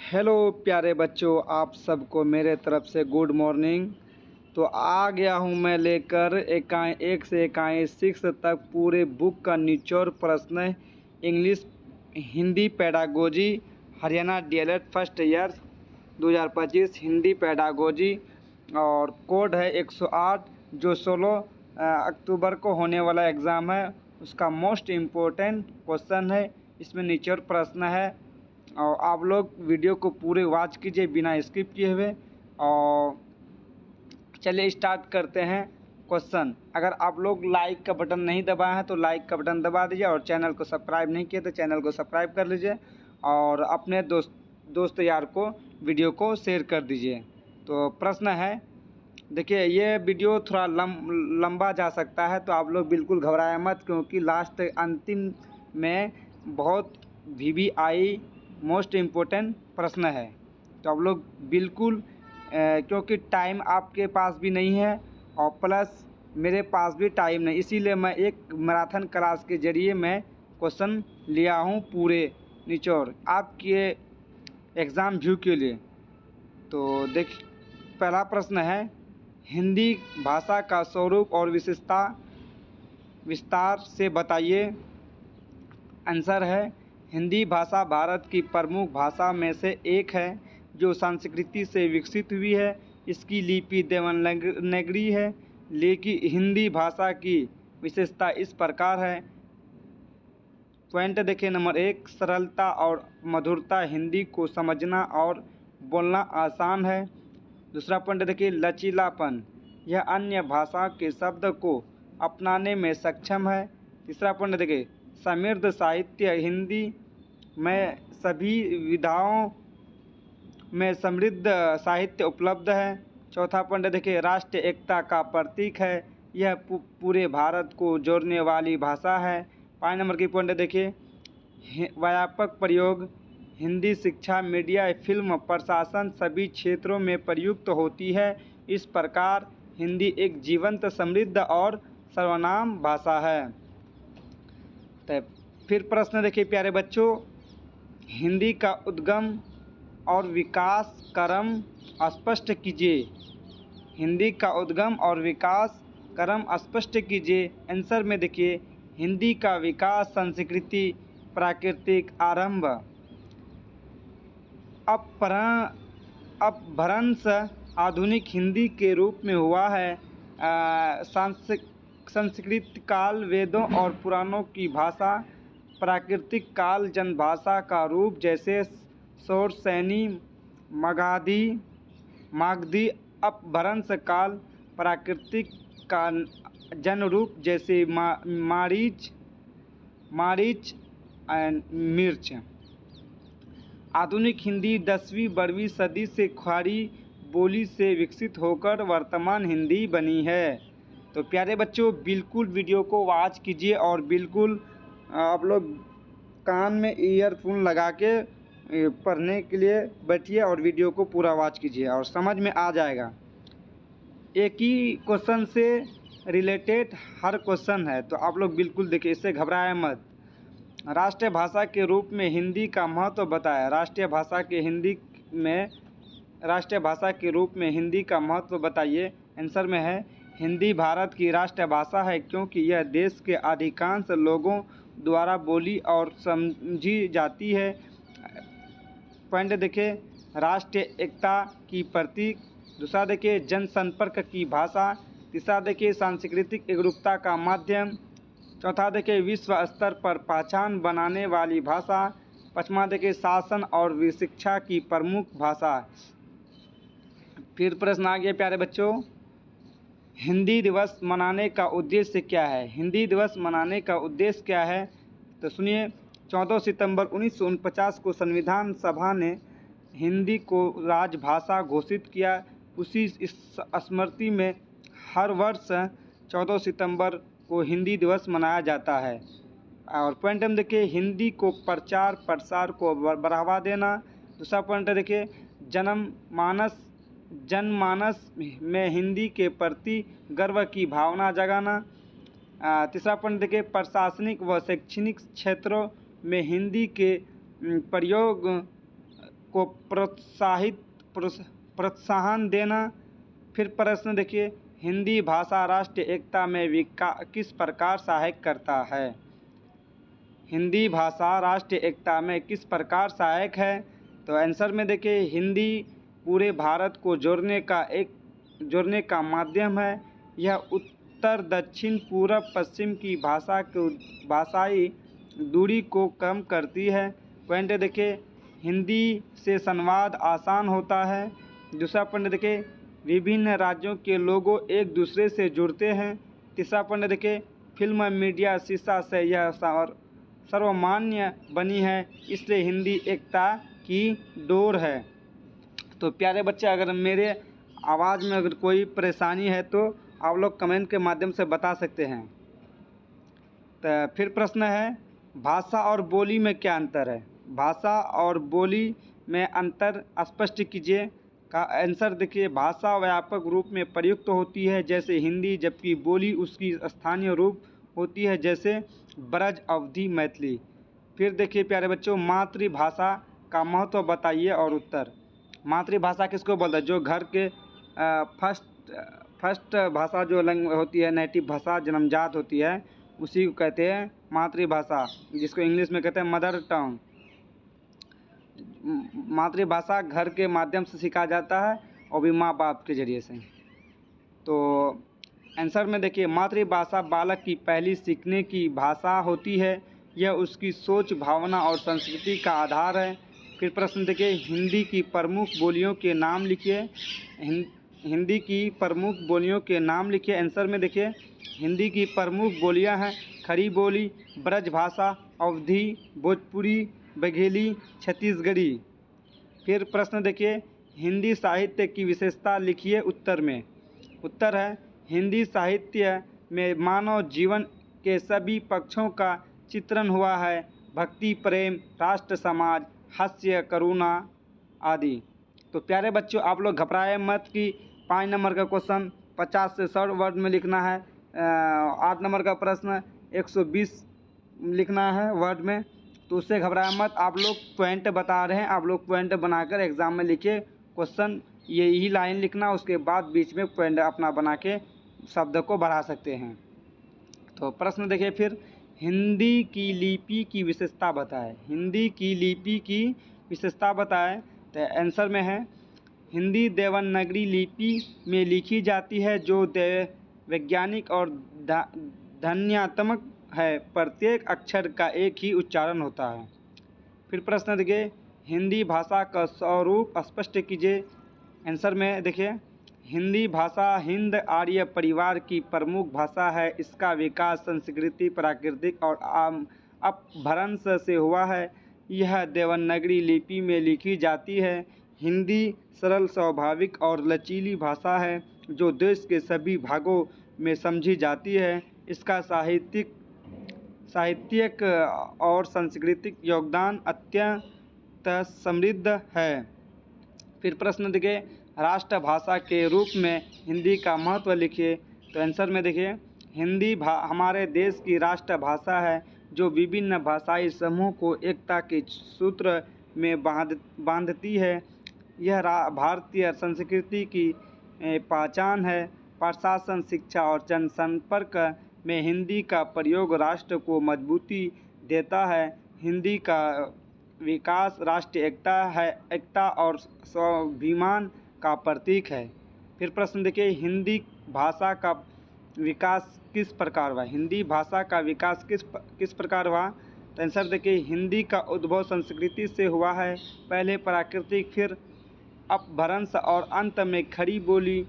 Hello प्यारे बच्चों, आप सबको मेरे तरफ से गुड मॉर्निंग। तो आ गया हूँ मैं लेकर इकाई 1 से इकाई 6 तक पूरे बुक का निचोड़ प्रश्न English Hindi pedagogy Haryana DElEd first year 2025 Hindi pedagogy. और कोड है 108 जो 16 अक्टूबर को होने वाला एग्ज़ाम है, उसका मोस्ट इम्पोर्टेंट क्वेश्चन है। इसमें निचोड़ प्रश्न है और आप लोग वीडियो को पूरे वॉच कीजिए बिना स्किप किए हुए। और चलिए स्टार्ट करते हैं क्वेश्चन। अगर आप लोग लाइक का बटन नहीं दबाए हैं तो लाइक का बटन दबा दीजिए, और चैनल को सब्सक्राइब नहीं किए तो चैनल को सब्सक्राइब कर लीजिए, और अपने दोस्त यार को वीडियो को शेयर कर दीजिए। तो प्रश्न है, देखिए ये वीडियो थोड़ा लंबा जा सकता है, तो आप लोग बिल्कुल घबराए मत, क्योंकि लास्ट अंतिम में बहुत VVI मोस्ट इम्पोर्टेंट प्रश्न है। तो आप लोग बिल्कुल क्योंकि टाइम आपके पास भी नहीं है और प्लस मेरे पास भी टाइम नहीं, इसीलिए मैं एक मैराथन क्लास के ज़रिए मैं क्वेश्चन लिया हूँ पूरे निचोड़ आपके एग्ज़ाम व्यू के लिए। तो देख, पहला प्रश्न है, हिंदी भाषा का स्वरूप और विस्तार से बताइए। आंसर है, हिंदी भाषा भारत की प्रमुख भाषा में से एक है जो संस्कृति से विकसित हुई है। इसकी लिपि देवनागरी है। लेकिन हिंदी भाषा की विशेषता इस प्रकार है। पॉइंट देखिए, नंबर 1, सरलता और मधुरता, हिंदी को समझना और बोलना आसान है। दूसरा पॉइंट देखिए, लचीलापन, यह अन्य भाषा के शब्द को अपनाने में सक्षम है। तीसरा पॉइंट देखिए, समृद्ध साहित्य, हिंदी में सभी विधाओं में समृद्ध साहित्य उपलब्ध है। चौथा पॉइंट देखिए, राष्ट्रीय एकता का प्रतीक है, यह पूरे भारत को जोड़ने वाली भाषा है। 5 नंबर की पॉइंट देखिए, व्यापक प्रयोग, हिंदी शिक्षा, मीडिया, फिल्म, प्रशासन सभी क्षेत्रों में प्रयुक्त होती है। इस प्रकार हिंदी एक जीवंत, समृद्ध और सर्वनाम भाषा है। तो फिर प्रश्न देखिए प्यारे बच्चों, हिंदी का उद्गम और विकास क्रम स्पष्ट कीजिए। हिंदी का उद्गम और विकास क्रम स्पष्ट कीजिए। आंसर में देखिए, हिंदी का विकास संस्कृति प्राकृतिक आरंभ अपभ्रंश आधुनिक हिंदी के रूप में हुआ है। संस्कृत काल वेदों और पुराणों की भाषा, प्राकृतिक काल जनभाषा का रूप जैसे शौरसैनी, मागधी, अपभ्रंश काल प्राकृतिक का जन रूप जैसे मारीच एंड मिर्च। आधुनिक हिंदी 10वीं-12वीं सदी से ख्वारी बोली से विकसित होकर वर्तमान हिंदी बनी है। तो प्यारे बच्चों, बिल्कुल वीडियो को वॉच कीजिए और बिल्कुल आप लोग कान में ईयरफोन लगा के पढ़ने के लिए बैठिए और वीडियो को पूरा वॉच कीजिए और समझ में आ जाएगा। एक ही क्वेश्चन से रिलेटेड हर क्वेश्चन है, तो आप लोग बिल्कुल देखिए, इससे घबराए मत। राष्ट्रीय भाषा के रूप में हिंदी का महत्व बताया। राष्ट्रीय भाषा के रूप में हिंदी का महत्व बताइए। आंसर में है, हिंदी भारत की राष्ट्रीय भाषा है क्योंकि यह देश के अधिकांश लोगों द्वारा बोली और समझी जाती है। पॉइंट देखिए, राष्ट्रीय एकता की प्रतीक। दूसरा देखिए, जनसंपर्क की भाषा। तीसरा देखिए, सांस्कृतिक एकरूपता का माध्यम। चौथा देखिए, विश्व स्तर पर पहचान बनाने वाली भाषा। पाँचवा देखिए, शासन और शिक्षा की प्रमुख भाषा। फिर प्रश्न आ गया प्यारे बच्चों, हिंदी दिवस मनाने का उद्देश्य क्या है। हिंदी दिवस मनाने का उद्देश्य क्या है, तो सुनिए। 14 सितंबर 1949 को संविधान सभा ने हिंदी को राजभाषा घोषित किया। उसी स्मृति में हर वर्ष 14 सितंबर को हिंदी दिवस मनाया जाता है। और पॉइंट हम देखिए, हिंदी को प्रचार प्रसार को बढ़ावा देना। दूसरा पॉइंट देखिए, जनमानस में हिंदी के प्रति गर्व की भावना जगाना। तीसरा पॉइंट देखिए, प्रशासनिक व शैक्षणिक क्षेत्रों में हिंदी के प्रयोग को प्रोत्साहन देना। फिर प्रश्न देखिए, हिंदी भाषा राष्ट्रीय एकता में किस प्रकार सहायक करता है? हिंदी भाषा राष्ट्रीय एकता में किस प्रकार सहायक है? तो आंसर में देखिए, हिंदी पूरे भारत को जोड़ने का माध्यम है। यह उत्तर दक्षिण पूरब पश्चिम की भाषाई दूरी को कम करती है। पॉइंट देखिए, हिंदी से संवाद आसान होता है। दूसरा पॉइंट देखिए, विभिन्न राज्यों के लोगों एक दूसरे से जुड़ते हैं। तीसरा पॉइंट देखिए, फिल्म मीडिया शीशा से यह सर्वमान्य बनी है, इसलिए हिंदी एकता की डोर है। तो प्यारे बच्चे, अगर मेरे आवाज़ में अगर कोई परेशानी है तो आप लोग कमेंट के माध्यम से बता सकते हैं। तो फिर प्रश्न है, भाषा और बोली में क्या अंतर है? भाषा और बोली में अंतर स्पष्ट कीजिए। का आंसर देखिए, भाषा व्यापक रूप में प्रयुक्त होती है जैसे हिंदी, जबकि बोली उसकी स्थानीय रूप होती है जैसे ब्रज, अवधी, मैथिली। फिर देखिए प्यारे बच्चों, मातृभाषा का महत्व बताइए और उत्तर। मातृभाषा किसको बोलते हैं? जो घर के फर्स्ट भाषा जो होती है, नेटिव भाषा, जन्मजात होती है, उसी को कहते हैं मातृभाषा, जिसको इंग्लिश में कहते हैं मदर टंग। मातृभाषा घर के माध्यम से सीखा जाता है और भी माँ बाप के जरिए से। तो आंसर में देखिए, मातृभाषा बालक की पहली सीखने की भाषा होती है। यह उसकी सोच, भावना और संस्कृति का आधार है। फिर प्रश्न देखिए, हिंदी की प्रमुख बोलियों के नाम लिखिए। हिंदी की प्रमुख बोलियों के नाम लिखिए। आंसर में देखिए, हिंदी की प्रमुख बोलियां हैं खड़ी बोली, ब्रजभाषा, अवधी, भोजपुरी, बघेली, छत्तीसगढ़ी। फिर प्रश्न देखिए, हिंदी साहित्य की विशेषता लिखिए उत्तर में। उत्तर है, हिंदी साहित्य में मानव जीवन के सभी पक्षों का चित्रण हुआ है, भक्ति, प्रेम, राष्ट्र, समाज, हास्य, करुणा आदि। तो प्यारे बच्चों, आप लोग घबराए मत कि 5 नंबर का क्वेश्चन 50 से 100 वर्ड में लिखना है, 8 नंबर का प्रश्न 120 लिखना है वर्ड में, तो उससे घबराए मत। आप लोग पॉइंट बता रहे हैं, आप लोग पॉइंट बनाकर एग्ज़ाम में लिखिए। क्वेश्चन यही लाइन लिखना, उसके बाद बीच में पॉइंट अपना बना के शब्द को बढ़ा सकते हैं। तो प्रश्न देखिए फिर, हिंदी की लिपि की विशेषता बताएं। हिंदी की लिपि की विशेषता बताएं। तो आंसर में है, हिंदी देवनागरी लिपि में लिखी जाती है जो वैज्ञानिक और ध्वन्यात्मक है। प्रत्येक अक्षर का एक ही उच्चारण होता है। फिर प्रश्न देखिए, हिंदी भाषा का स्वरूप स्पष्ट कीजिए। आंसर में देखिए, हिंदी भाषा हिंद आर्य परिवार की प्रमुख भाषा है। इसका विकास संस्कृति, प्राकृतिक और अपभ्रंश से हुआ है। यह देवनागरी लिपि में लिखी जाती है। हिंदी सरल, स्वाभाविक और लचीली भाषा है जो देश के सभी भागों में समझी जाती है। इसका साहित्यिक और सांस्कृतिक योगदान अत्यंत समृद्ध है। फिर प्रश्न देखिए, राष्ट्रभाषा के रूप में हिंदी का महत्व लिखिए। तो आंसर में देखिए, हिंदी हमारे देश की राष्ट्रभाषा है जो विभिन्न भाषाई समूह को एकता के सूत्र में बांधती है। यह भारतीय संस्कृति की पहचान है। प्रशासन, शिक्षा और जनसंपर्क में हिंदी का प्रयोग राष्ट्र को मजबूती देता है। हिंदी का विकास राष्ट्रीय एकता और स्वाभिमान का प्रतीक है। फिर प्रश्न देखिए, हिंदी भाषा का विकास किस प्रकार हुआ? हिंदी भाषा का विकास किस प्रकार हुआ? तो आंसर देखिए, हिंदी का उद्भव संस्कृति से हुआ है। पहले प्राकृतिक, फिर अपभ्रंश और अंत में खड़ी बोली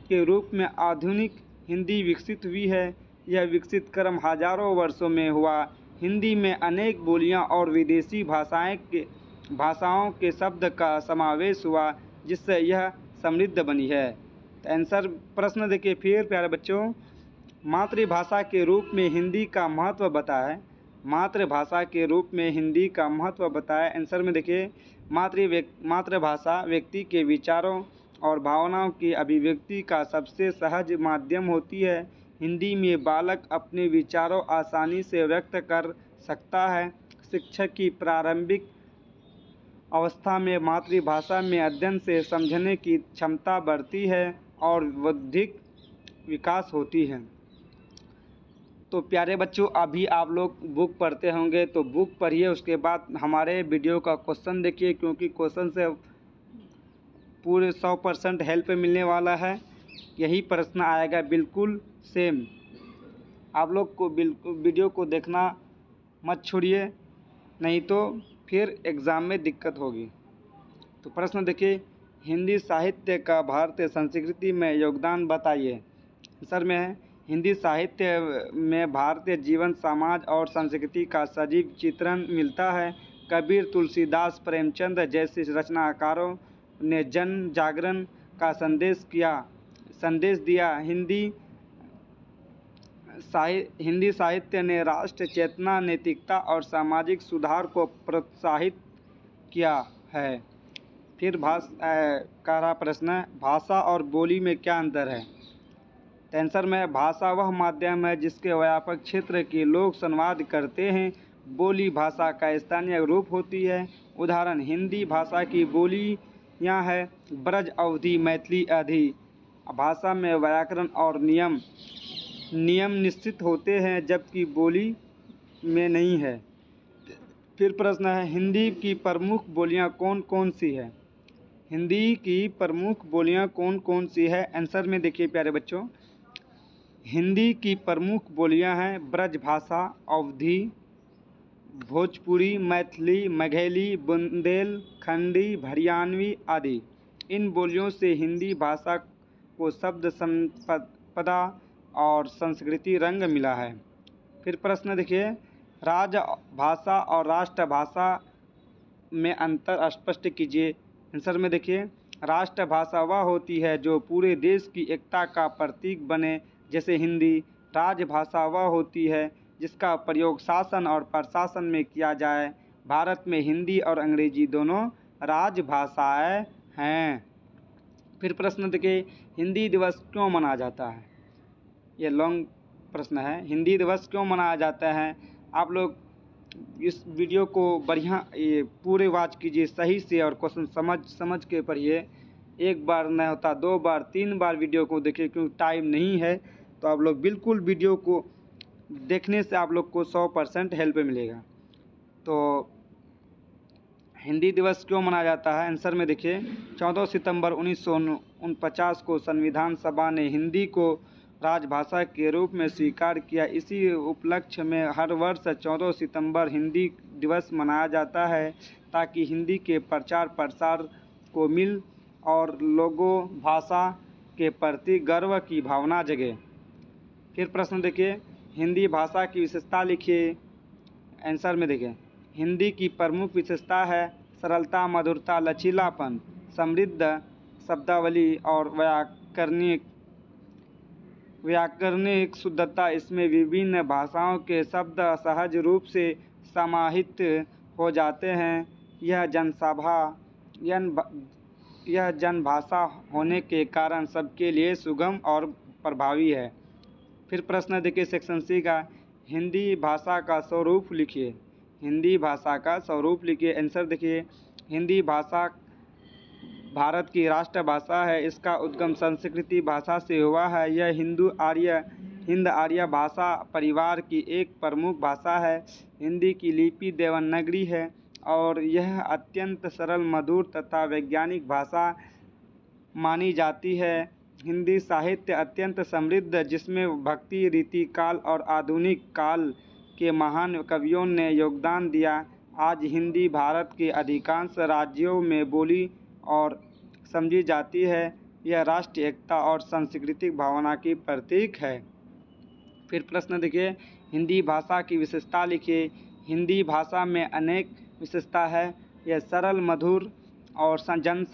के रूप में आधुनिक हिंदी विकसित हुई है। यह विकसित क्रम हजारों वर्षों में हुआ। हिंदी में अनेक बोलियां और विदेशी भाषाओं के शब्द का समावेश हुआ, जिससे यह समृद्ध बनी है। तो आंसर प्रश्न देखिए फिर प्यारे बच्चों, मातृभाषा के रूप में हिंदी का महत्व बताएं। मातृभाषा के रूप में हिंदी का महत्व बताएं। आंसर में देखिए, मातृभाषा व्यक्ति के विचारों और भावनाओं की अभिव्यक्ति का सबसे सहज माध्यम होती है। हिंदी में बालक अपने विचारों आसानी से व्यक्त कर सकता है। शिक्षा की प्रारंभिक अवस्था में मातृभाषा में अध्ययन से समझने की क्षमता बढ़ती है और बौद्धिक विकास होती है। तो प्यारे बच्चों, अभी आप लोग बुक पढ़ते होंगे तो बुक पढ़िए, उसके बाद हमारे वीडियो का क्वेश्चन देखिए, क्योंकि क्वेश्चन से पूरे 100% हेल्प मिलने वाला है। यही प्रश्न आएगा बिल्कुल सेम। आप लोग को बिल्कुल वीडियो को देखना मत छोड़िए, नहीं तो फिर एग्ज़ाम में दिक्कत होगी। तो प्रश्न देखिए, हिंदी साहित्य का भारतीय संस्कृति में योगदान बताइए। आंसर में है, हिंदी साहित्य में भारतीय जीवन, समाज और संस्कृति का सजीव चित्रण मिलता है। कबीर, तुलसीदास, प्रेमचंद जैसे रचनाकारों ने जन जागरण का संदेश दिया। हिंदी साहित्य ने राष्ट्र चेतना, नैतिकता और सामाजिक सुधार को प्रोत्साहित किया है। फिर रहा प्रश्न, भाषा और बोली में क्या अंतर है। तो आंसर में, भाषा वह माध्यम है जिसके व्यापक क्षेत्र के लोग संवाद करते हैं। बोली भाषा का स्थानीय रूप होती है। उदाहरण, हिंदी भाषा की बोलियां हैं ब्रज, अवधी, मैथिली आदि। भाषा में व्याकरण और नियम निश्चित होते हैं, जबकि बोली में नहीं है। फिर प्रश्न है, हिंदी की प्रमुख बोलियां कौन कौन सी है। हिंदी की प्रमुख बोलियां कौन कौन सी है। आंसर में देखिए प्यारे बच्चों, हिंदी की प्रमुख बोलियां हैं ब्रज भाषा, अवधी, भोजपुरी, मैथिली, मगहली, बुंदेलखंडी, हरियाणवी आदि। इन बोलियों से हिंदी भाषा को शब्द संपदा और संस्कृति रंग मिला है। फिर प्रश्न देखिए, राजभाषा और राष्ट्रभाषा में अंतर स्पष्ट कीजिए। आंसर में देखिए, राष्ट्रभाषा वह होती है जो पूरे देश की एकता का प्रतीक बने, जैसे हिंदी। राजभाषा वह होती है जिसका प्रयोग शासन और प्रशासन में किया जाए। भारत में हिंदी और अंग्रेजी दोनों राजभाषाएं हैं। फिर प्रश्न देखिए, हिंदी दिवस क्यों मनाया जाता है। ये लॉन्ग प्रश्न है, हिंदी दिवस क्यों मनाया जाता है। आप लोग इस वीडियो को बढ़िया ये पूरे वॉच कीजिए सही से, और क्वेश्चन समझ के पढ़िए। एक बार नहीं होता, 2 बार 3 बार वीडियो को देखिए, क्योंकि टाइम नहीं है। तो आप लोग बिल्कुल वीडियो को देखने से आप लोग को 100% हेल्प मिलेगा। तो हिंदी दिवस क्यों मनाया जाता है। आंसर में देखिए, 14 सितंबर 1949 को संविधान सभा ने हिंदी को राजभाषा के रूप में स्वीकार किया। इसी उपलक्ष्य में हर वर्ष 14 सितंबर हिंदी दिवस मनाया जाता है, ताकि हिंदी के प्रचार प्रसार को मिल और लोगों भाषा के प्रति गर्व की भावना जगे। फिर प्रश्न देखिए, हिंदी भाषा की विशेषता लिखिए। आंसर में देखिए, हिंदी की प्रमुख विशेषता है सरलता, मधुरता, लचीलापन, समृद्ध शब्दावली और व्याकरणिक शुद्धता। इसमें विभिन्न भाषाओं के शब्द सहज रूप से समाहित हो जाते हैं। यह जनभाषा होने के कारण सबके लिए सुगम और प्रभावी है। फिर प्रश्न देखिए सेक्शन सी का, हिंदी भाषा का स्वरूप लिखिए। हिंदी भाषा का स्वरूप लिखिए। आंसर देखिए, हिंदी भाषा भारत की राष्ट्रभाषा है। इसका उद्गम संस्कृत भाषा से हुआ है। यह हिंद आर्य भाषा परिवार की एक प्रमुख भाषा है। हिंदी की लिपि देवनागरी है और यह अत्यंत सरल, मधुर तथा वैज्ञानिक भाषा मानी जाती है। हिंदी साहित्य अत्यंत समृद्ध, जिसमें भक्ति, रीति काल और आधुनिक काल के महान कवियों ने योगदान दिया। आज हिंदी भारत के अधिकांश राज्यों में बोली और समझी जाती है। यह राष्ट्रीय एकता और सांस्कृतिक भावना की प्रतीक है। फिर प्रश्न देखिए, हिंदी भाषा की विशेषता लिखिए। हिंदी भाषा में अनेक विशेषता है। यह सरल, मधुर और जन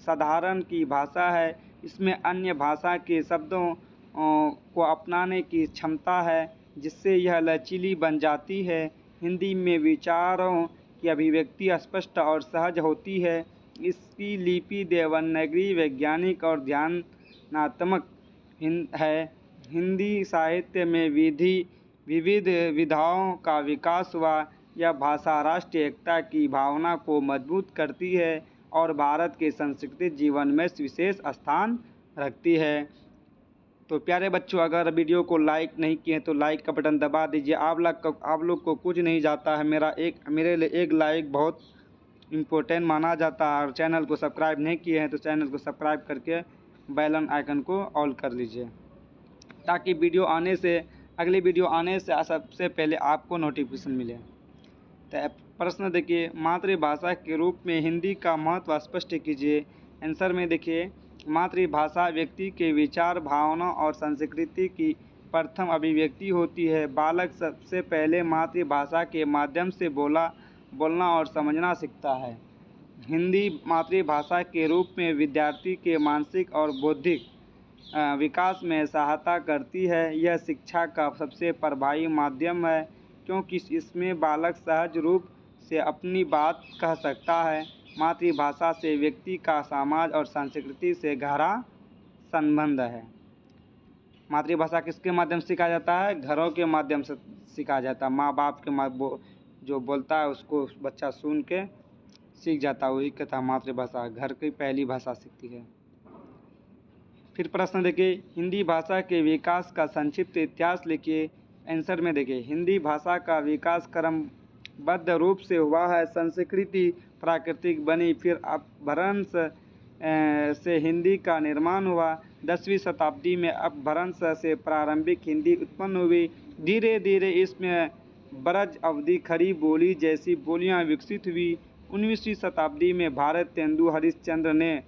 साधारण की भाषा है। इसमें अन्य भाषा के शब्दों को अपनाने की क्षमता है, जिससे यह लचीली बन जाती है। हिंदी में विचारों की अभिव्यक्ति स्पष्ट और सहज होती है। इसकी लिपि देवनागरी, वैज्ञानिक और ध्यानात्मक है। हिंदी साहित्य में विविध विधाओं का विकास हुआ। यह भाषा राष्ट्रीय एकता की भावना को मजबूत करती है और भारत के सांस्कृतिक जीवन में विशेष स्थान रखती है। तो प्यारे बच्चों, अगर वीडियो को लाइक नहीं किए तो लाइक का बटन दबा दीजिए। आप लोग को कुछ नहीं जाता है, मेरे लिए एक लाइक बहुत इम्पोर्टेंट माना जाता है। और चैनल को सब्सक्राइब नहीं किए हैं तो चैनल को सब्सक्राइब करके बेल आइकन को ऑल कर लीजिए, ताकि अगली वीडियो आने से सबसे पहले आपको नोटिफिकेशन मिले। तो प्रश्न देखिए, मातृभाषा के रूप में हिंदी का महत्व स्पष्ट कीजिए। आंसर में देखिए, मातृभाषा व्यक्ति के विचार, भावना और संस्कृति की प्रथम अभिव्यक्ति होती है। बालक सबसे पहले मातृभाषा के माध्यम से बोलना और समझना सीखता है। हिंदी मातृभाषा के रूप में विद्यार्थी के मानसिक और बौद्धिक विकास में सहायता करती है। यह शिक्षा का सबसे प्रभावी माध्यम है, क्योंकि इसमें बालक सहज रूप से अपनी बात कह सकता है। मातृभाषा से व्यक्ति का समाज और संस्कृति से गहरा संबंध है। मातृभाषा किसके माध्यम से सीखा जाता है? घरों के माध्यम से सीखा जाता है। माँ बाप के जो बोलता है उसको बच्चा सुन के सीख जाता है, वही कहता है मातृभाषा। घर की पहली भाषा सीखती है। फिर प्रश्न देखिए, हिंदी भाषा के विकास का संक्षिप्त इतिहास लिखिए। आंसर में देखिए, हिंदी भाषा का विकास क्रमबद्ध रूप से हुआ है। संस्कृति प्राकृतिक बनी, फिर अपभ्रंश से हिंदी का निर्माण हुआ। 10वीं शताब्दी में अपभ्रंश से प्रारंभिक हिंदी उत्पन्न हुई। धीरे धीरे इसमें ब्रज अवधि खड़ी बोली जैसी बोलियां विकसित हुई। 19वीं शताब्दी में भारत तेंदु हरिश्चंद्र ने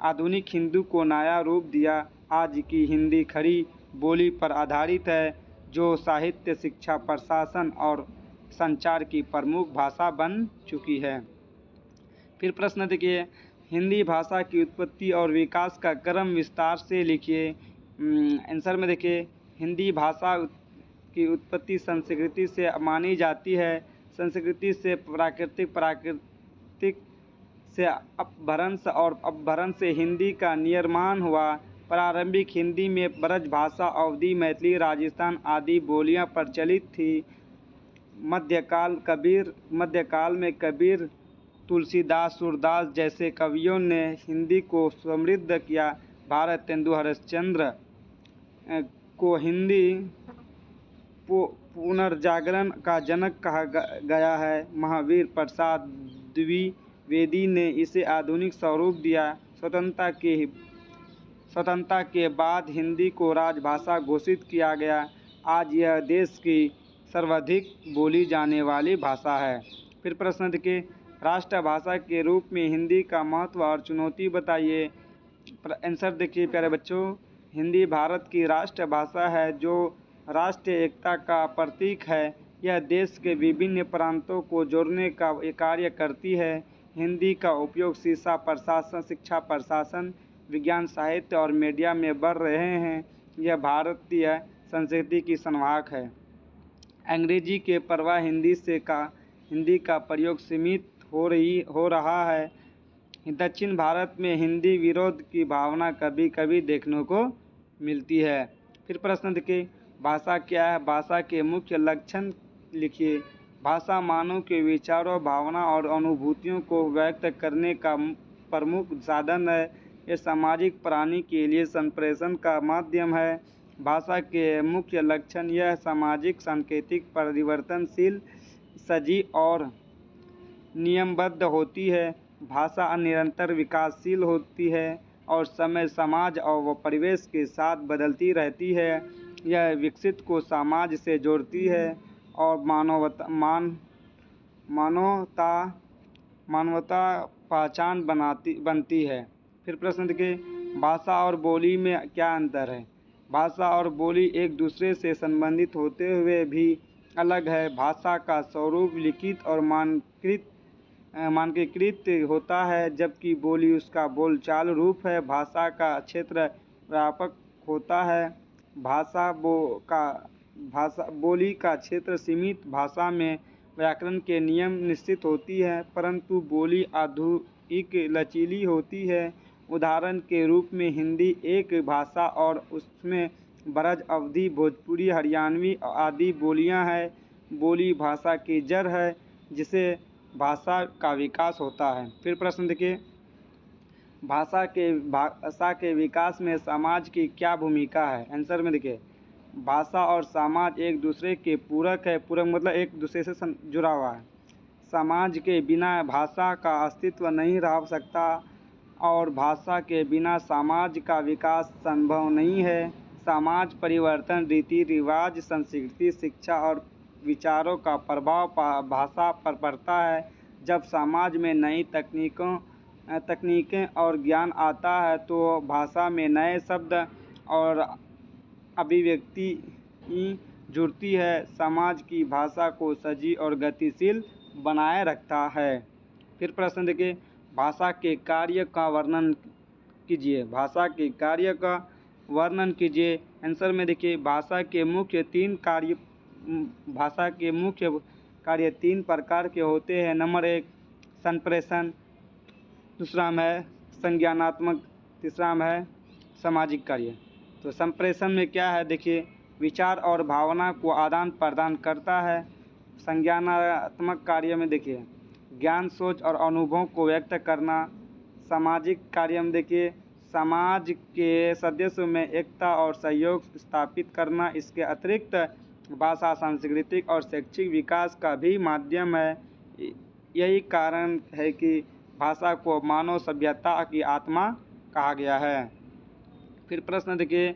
आधुनिक हिंदी को नया रूप दिया। आज की हिंदी खड़ी बोली पर आधारित है, जो साहित्य, शिक्षा, प्रशासन और संचार की प्रमुख भाषा बन चुकी है। फिर प्रश्न देखिए, हिंदी भाषा की उत्पत्ति और विकास का क्रम विस्तार से लिखिए। आंसर में देखिए, हिंदी भाषा की उत्पत्ति संस्कृति से मानी जाती है। संस्कृति से प्राकृतिक से अपभ्रंश और अपभ्रंश से हिंदी का निर्माण हुआ। प्रारंभिक हिंदी में ब्रज भाषा, अवधी, मैथिली, राजस्थान आदि बोलियां प्रचलित थी। मध्यकाल में कबीर, तुलसीदास, सूरदास जैसे कवियों ने हिंदी को समृद्ध किया। भारत तेंदु हरिश्चंद्र को हिंदी पुनर्जागरण का जनक कहा गया है। महावीर प्रसाद द्विवेदी ने इसे आधुनिक स्वरूप दिया। स्वतंत्रता के बाद हिंदी को राजभाषा घोषित किया गया। आज यह देश की सर्वाधिक बोली जाने वाली भाषा है। फिर प्रश्न देखिए, राष्ट्रभाषा के रूप में हिंदी का महत्व और चुनौती बताइए। आंसर देखिए प्यारे बच्चों, हिंदी भारत की राष्ट्रभाषा है, जो राष्ट्रीय एकता का प्रतीक है। यह देश के विभिन्न प्रांतों को जोड़ने का कार्य करती है। हिंदी का उपयोग शिक्षा प्रशासन, विज्ञान, साहित्य और मीडिया में बढ़ रहे हैं। यह भारतीय संस्कृति की संवाहक है। अंग्रेजी के प्रवाह हिंदी का प्रयोग सीमित हो रहा है। दक्षिण भारत में हिंदी विरोध की भावना कभी कभी देखने को मिलती है। फिर प्रश्न देखिए, भाषा क्या है? भाषा के मुख्य लक्षण लिखिए। भाषा मानव के विचारों, भावना और अनुभूतियों को व्यक्त करने का प्रमुख साधन है। यह सामाजिक प्राणी के लिए संप्रेषण का माध्यम है। भाषा के मुख्य लक्षण यह सामाजिक, सांकेतिक, परिवर्तनशील, सजीव और नियमबद्ध होती है। भाषा निरंतर विकासशील होती है और समय, समाज और परिवेश के साथ बदलती रहती है। यह विकसित को समाज से जोड़ती है और मानवता पहचान बनती है। फिर प्रश्न देखिए, भाषा और बोली में क्या अंतर है? भाषा और बोली एक दूसरे से संबंधित होते हुए भी अलग है। भाषा का स्वरूप लिखित और मानकीकृत होता है, जबकि बोली उसका बोलचाल रूप है। भाषा का क्षेत्र व्यापक होता है। बोली का क्षेत्र सीमित। भाषा में व्याकरण के नियम निश्चित होती है, परंतु बोली अधिक लचीली होती है। उदाहरण के रूप में हिंदी एक भाषा और उसमें ब्रज, अवधी, भोजपुरी, हरियाणवी आदि बोलियां हैं। बोली भाषा की जड़ है जिसे भाषा का विकास होता है। फिर प्रश्न देखिए, भाषा के विकास में समाज की क्या भूमिका है? आंसर में देखिए, भाषा और समाज एक दूसरे के पूरक है। पूरक मतलब एक दूसरे से जुड़ा हुआ है। समाज के बिना भाषा का अस्तित्व नहीं रह सकता और भाषा के बिना समाज का विकास संभव नहीं है। समाज परिवर्तन, रीति रिवाज, संस्कृति, शिक्षा और विचारों का प्रभाव भाषा पर पड़ता है। जब समाज में नई तकनीकें और ज्ञान आता है तो भाषा में नए शब्द और अभिव्यक्ति जुड़ती है। समाज की भाषा को सजीव और गतिशील बनाए रखता है। फिर प्रश्न देखिए, भाषा के कार्य का वर्णन कीजिए। भाषा के कार्य का वर्णन कीजिए। आंसर में देखिए, भाषा के मुख्य तीन प्रकार के होते हैं। नंबर 1 संप्रेषण, दूसरा में है संज्ञानात्मक, तीसरा में है सामाजिक कार्य। तो संप्रेषण में क्या है देखिए, विचार और भावना को आदान प्रदान करता है। संज्ञानात्मक कार्य में देखिए, ज्ञान, सोच और अनुभवों को व्यक्त करना। सामाजिक कार्य में देखिए, समाज के सदस्यों में एकता और सहयोग स्थापित करना। इसके अतिरिक्त भाषा सांस्कृतिक और शैक्षिक विकास का भी माध्यम है। यही कारण है कि भाषा को मानव सभ्यता की आत्मा कहा गया है। फिर प्रश्न देखिए,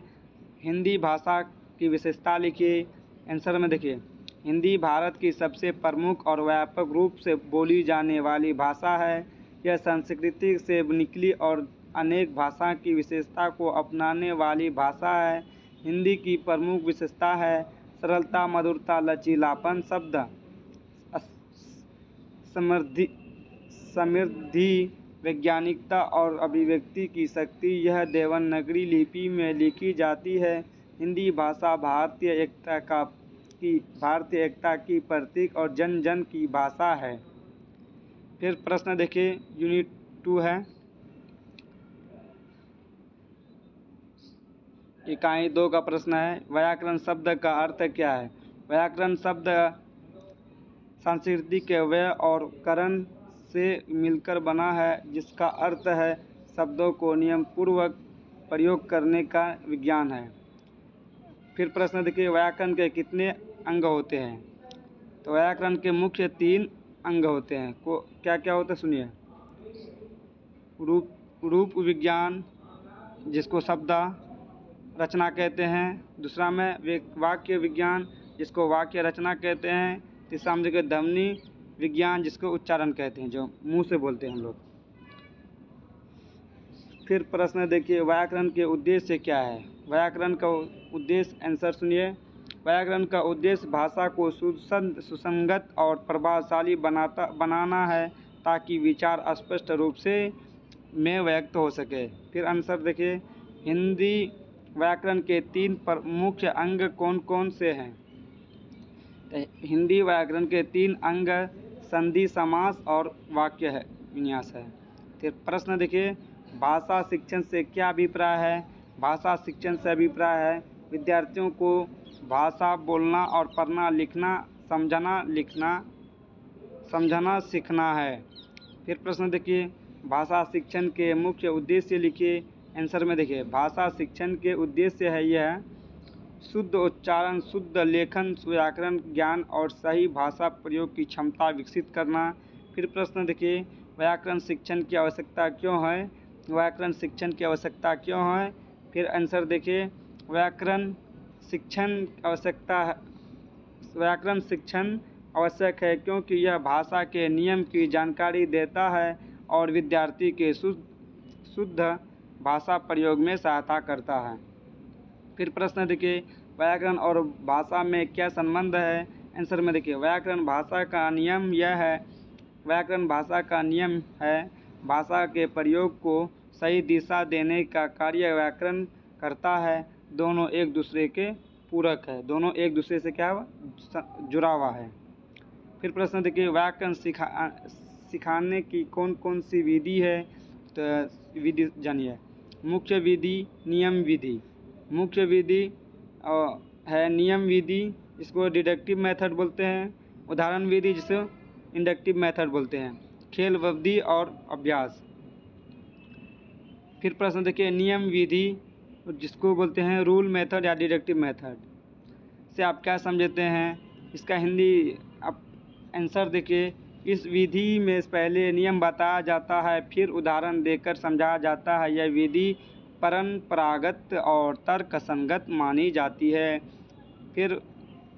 हिंदी भाषा की विशेषता लिखिए। आंसर में देखिए, हिंदी भारत की सबसे प्रमुख और व्यापक रूप से बोली जाने वाली भाषा है। यह संस्कृत से निकली और अनेक भाषा की विशेषता को अपनाने वाली भाषा है। हिंदी की प्रमुख विशेषता है सरलता, मधुरता, लचीलापन, शब्द समृद्धि, वैज्ञानिकता और अभिव्यक्ति की शक्ति। यह देवनागरी लिपि में लिखी जाती है। हिंदी भाषा भारतीय एकता की प्रतीक और जन जन की भाषा है। फिर प्रश्न देखिए, यूनिट 2 है, इकाई 2 का प्रश्न है, व्याकरण शब्द का अर्थ क्या है? व्याकरण शब्द संस्कृत के व्य और करण से मिलकर बना है, जिसका अर्थ है शब्दों को नियम पूर्वक प्रयोग करने का विज्ञान है। फिर प्रश्न देखिए, व्याकरण के कितने अंग होते हैं? तो व्याकरण के मुख्य 3 अंग होते हैं। क्या क्या होता है सुनिए। रूप विज्ञान, जिसको शब्द रचना कहते हैं। दूसरा में वाक्य विज्ञान, जिसको वाक्य रचना कहते हैं। तीसरा में देखिए ध्वनि विज्ञान, जिसको उच्चारण कहते हैं, जो मुंह से बोलते हैं हम लोग। फिर प्रश्न देखिए, व्याकरण के उद्देश्य क्या है? व्याकरण का उद्देश्य, आंसर सुनिए। व्याकरण का उद्देश्य भाषा को सुसंगत और प्रभावशाली बनाना है, ताकि विचार स्पष्ट रूप से में व्यक्त हो सके। फिर आंसर देखिए, हिंदी व्याकरण के 3 मुख्य अंग कौन कौन से हैं? हिंदी व्याकरण के 3 अंग संधि, समास और वाक्य है विन्यास है। फिर प्रश्न देखिए, भाषा शिक्षण से क्या अभिप्राय है? भाषा शिक्षण से अभिप्राय है विद्यार्थियों को भाषा बोलना और पढ़ना, लिखना, समझना सीखना है। फिर प्रश्न देखिए, भाषा शिक्षण के मुख्य उद्देश्य लिखिए। आंसर में देखिए, भाषा शिक्षण के उद्देश्य है यह शुद्ध उच्चारण, शुद्ध लेखन, व्याकरण ज्ञान और सही भाषा प्रयोग की क्षमता विकसित करना। फिर प्रश्न देखिए, व्याकरण शिक्षण की आवश्यकता क्यों है? व्याकरण शिक्षण की आवश्यकता क्यों है? फिर आंसर देखिए, व्याकरण शिक्षण आवश्यक है क्योंकि यह भाषा के नियम की जानकारी देता है और विद्यार्थी के शुद्ध भाषा प्रयोग में सहायता करता है। फिर प्रश्न देखिए, व्याकरण और भाषा में क्या संबंध है? आंसर में देखिए, व्याकरण भाषा का नियम है। भाषा के प्रयोग को सही दिशा देने का कार्य व्याकरण करता है। दोनों एक दूसरे के पूरक है, दोनों एक दूसरे से क्या जुड़ा हुआ है। फिर प्रश्न देखिए, व्याकरण सिखाने की कौन कौन सी विधि है? तो विधि जानिए। मुख्य विधि, नियम विधि। मुख्य विधि है नियम विधि, इसको डिडक्टिव मेथड बोलते हैं। उदाहरण विधि जिसे इंडक्टिव मेथड बोलते हैं। खेल अवधि और अभ्यास। फिर प्रश्न देखिए, नियम विधि जिसको बोलते हैं रूल मेथड या डिडक्टिव मेथड से आप क्या समझते हैं, इसका हिंदी आप आंसर देखिए। इस विधि में पहले नियम बताया जाता है, फिर उदाहरण देकर समझाया जाता है। यह विधि परंपरागत और तर्कसंगत मानी जाती है। फिर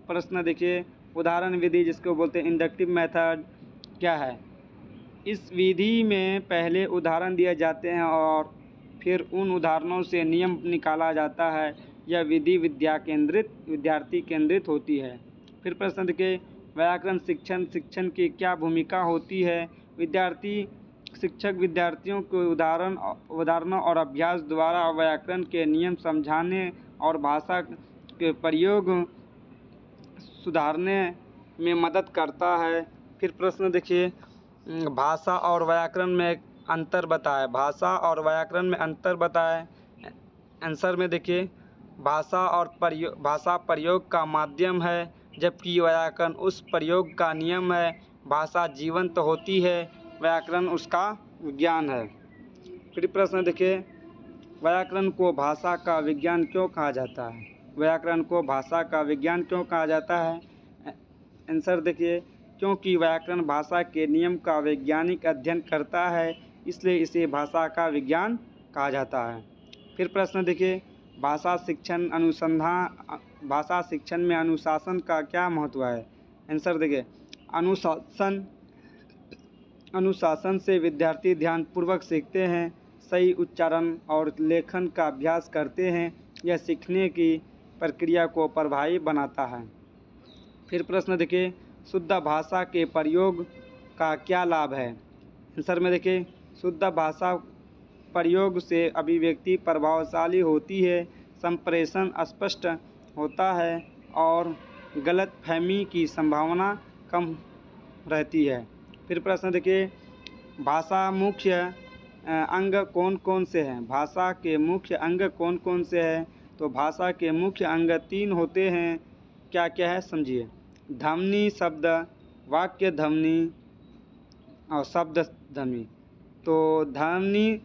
प्रश्न देखिए, उदाहरण विधि जिसको बोलते हैं इंडक्टिव मेथड क्या है। इस विधि में पहले उदाहरण दिए जाते हैं और फिर उन उदाहरणों से नियम निकाला जाता है। यह विधि विद्यार्थी केंद्रित होती है। फिर प्रश्न देखिए, व्याकरण शिक्षण की क्या भूमिका होती है। शिक्षक विद्यार्थियों को उदाहरणों और अभ्यास द्वारा व्याकरण के नियम समझाने और भाषा के प्रयोग सुधारने में मदद करता है। फिर प्रश्न देखिए, भाषा और व्याकरण में अंतर बताएं। भाषा और व्याकरण में अंतर बताएं। आंसर में देखिए, भाषा प्रयोग का माध्यम है, जबकि व्याकरण उस प्रयोग का नियम है। भाषा जीवंत होती है, व्याकरण उसका विज्ञान है। फिर प्रश्न देखिए, व्याकरण को भाषा का विज्ञान क्यों कहा जाता है। व्याकरण को भाषा का विज्ञान क्यों कहा जाता है। आंसर देखिए, क्योंकि व्याकरण भाषा के नियम का वैज्ञानिक अध्ययन करता है, इसलिए इसे भाषा का विज्ञान कहा जाता है। फिर प्रश्न देखिए, भाषा शिक्षण में अनुशासन का क्या महत्व है। आंसर देखिए, अनुशासन से विद्यार्थी ध्यानपूर्वक सीखते हैं, सही उच्चारण और लेखन का अभ्यास करते हैं। यह सीखने की प्रक्रिया को प्रभावी बनाता है। फिर प्रश्न देखिए, शुद्ध भाषा के प्रयोग का क्या लाभ है। आंसर में देखिए, शुद्ध भाषा प्रयोग से अभिव्यक्ति प्रभावशाली होती है, संप्रेषण स्पष्ट होता है और गलतफहमी की संभावना कम रहती है। फिर प्रश्न देखिए, भाषा मुख्य अंग कौन कौन से हैं। भाषा के मुख्य अंग कौन कौन से हैं। तो भाषा के मुख्य अंग 3 होते हैं। क्या क्या है समझिए। ध्वनि शब्द, वाक्य ध्वनि और शब्द ध्वनि। तो ध्वनि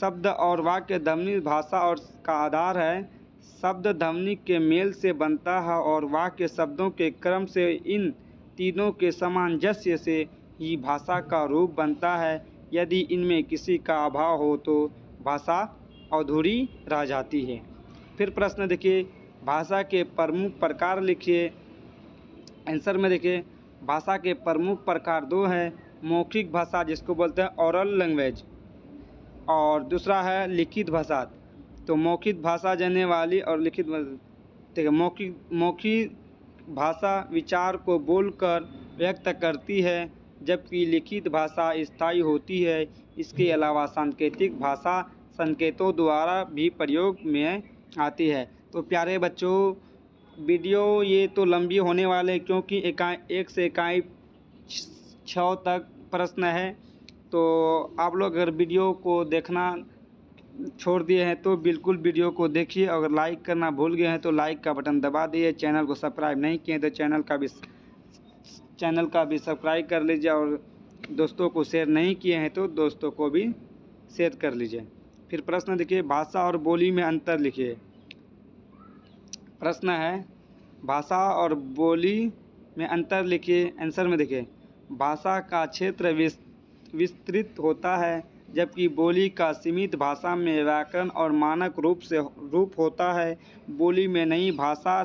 शब्द और वाक्य ध्वनि भाषा और का आधार है। शब्द ध्वनि के मेल से बनता है और वाक्य शब्दों के क्रम से। इन तीनों के सामंजस्य से ही भाषा का रूप बनता है। यदि इनमें किसी का अभाव हो तो भाषा अधूरी रह जाती है। फिर प्रश्न देखिए, भाषा के प्रमुख प्रकार लिखिए। आंसर में देखिए, भाषा के प्रमुख प्रकार 2 हैं। मौखिक भाषा जिसको बोलते हैं ओरल लैंग्वेज, और दूसरा है लिखित भाषा। तो मौखिक भाषा जानने वाली और लिखित देखिए, मौखिक भाषा विचार को बोलकर व्यक्त करती है, जबकि लिखित भाषा स्थायी होती है। इसके अलावा सांकेतिक भाषा संकेतों द्वारा भी प्रयोग में आती है। तो प्यारे बच्चों, वीडियो ये तो लंबी होने वाले, क्योंकि 1 से इकाई 6 तक प्रश्न है। तो आप लोग अगर वीडियो को देखना छोड़ दिए हैं तो बिल्कुल वीडियो को देखिए। अगर लाइक करना भूल गए हैं तो लाइक का बटन दबा दिए। चैनल को सब्सक्राइब नहीं किए तो चैनल का भी सब्सक्राइब कर लीजिए, और दोस्तों को शेयर नहीं किए हैं तो दोस्तों को भी शेयर कर लीजिए। फिर प्रश्न देखिए, भाषा और बोली में अंतर लिखिए। प्रश्न है, भाषा और बोली में अंतर लिखिए। आंसर में देखिए, भाषा का क्षेत्र विस्तृत होता है, जबकि बोली का सीमित। भाषा में व्याकरण और मानक रूप होता है। बोली में नई भाषा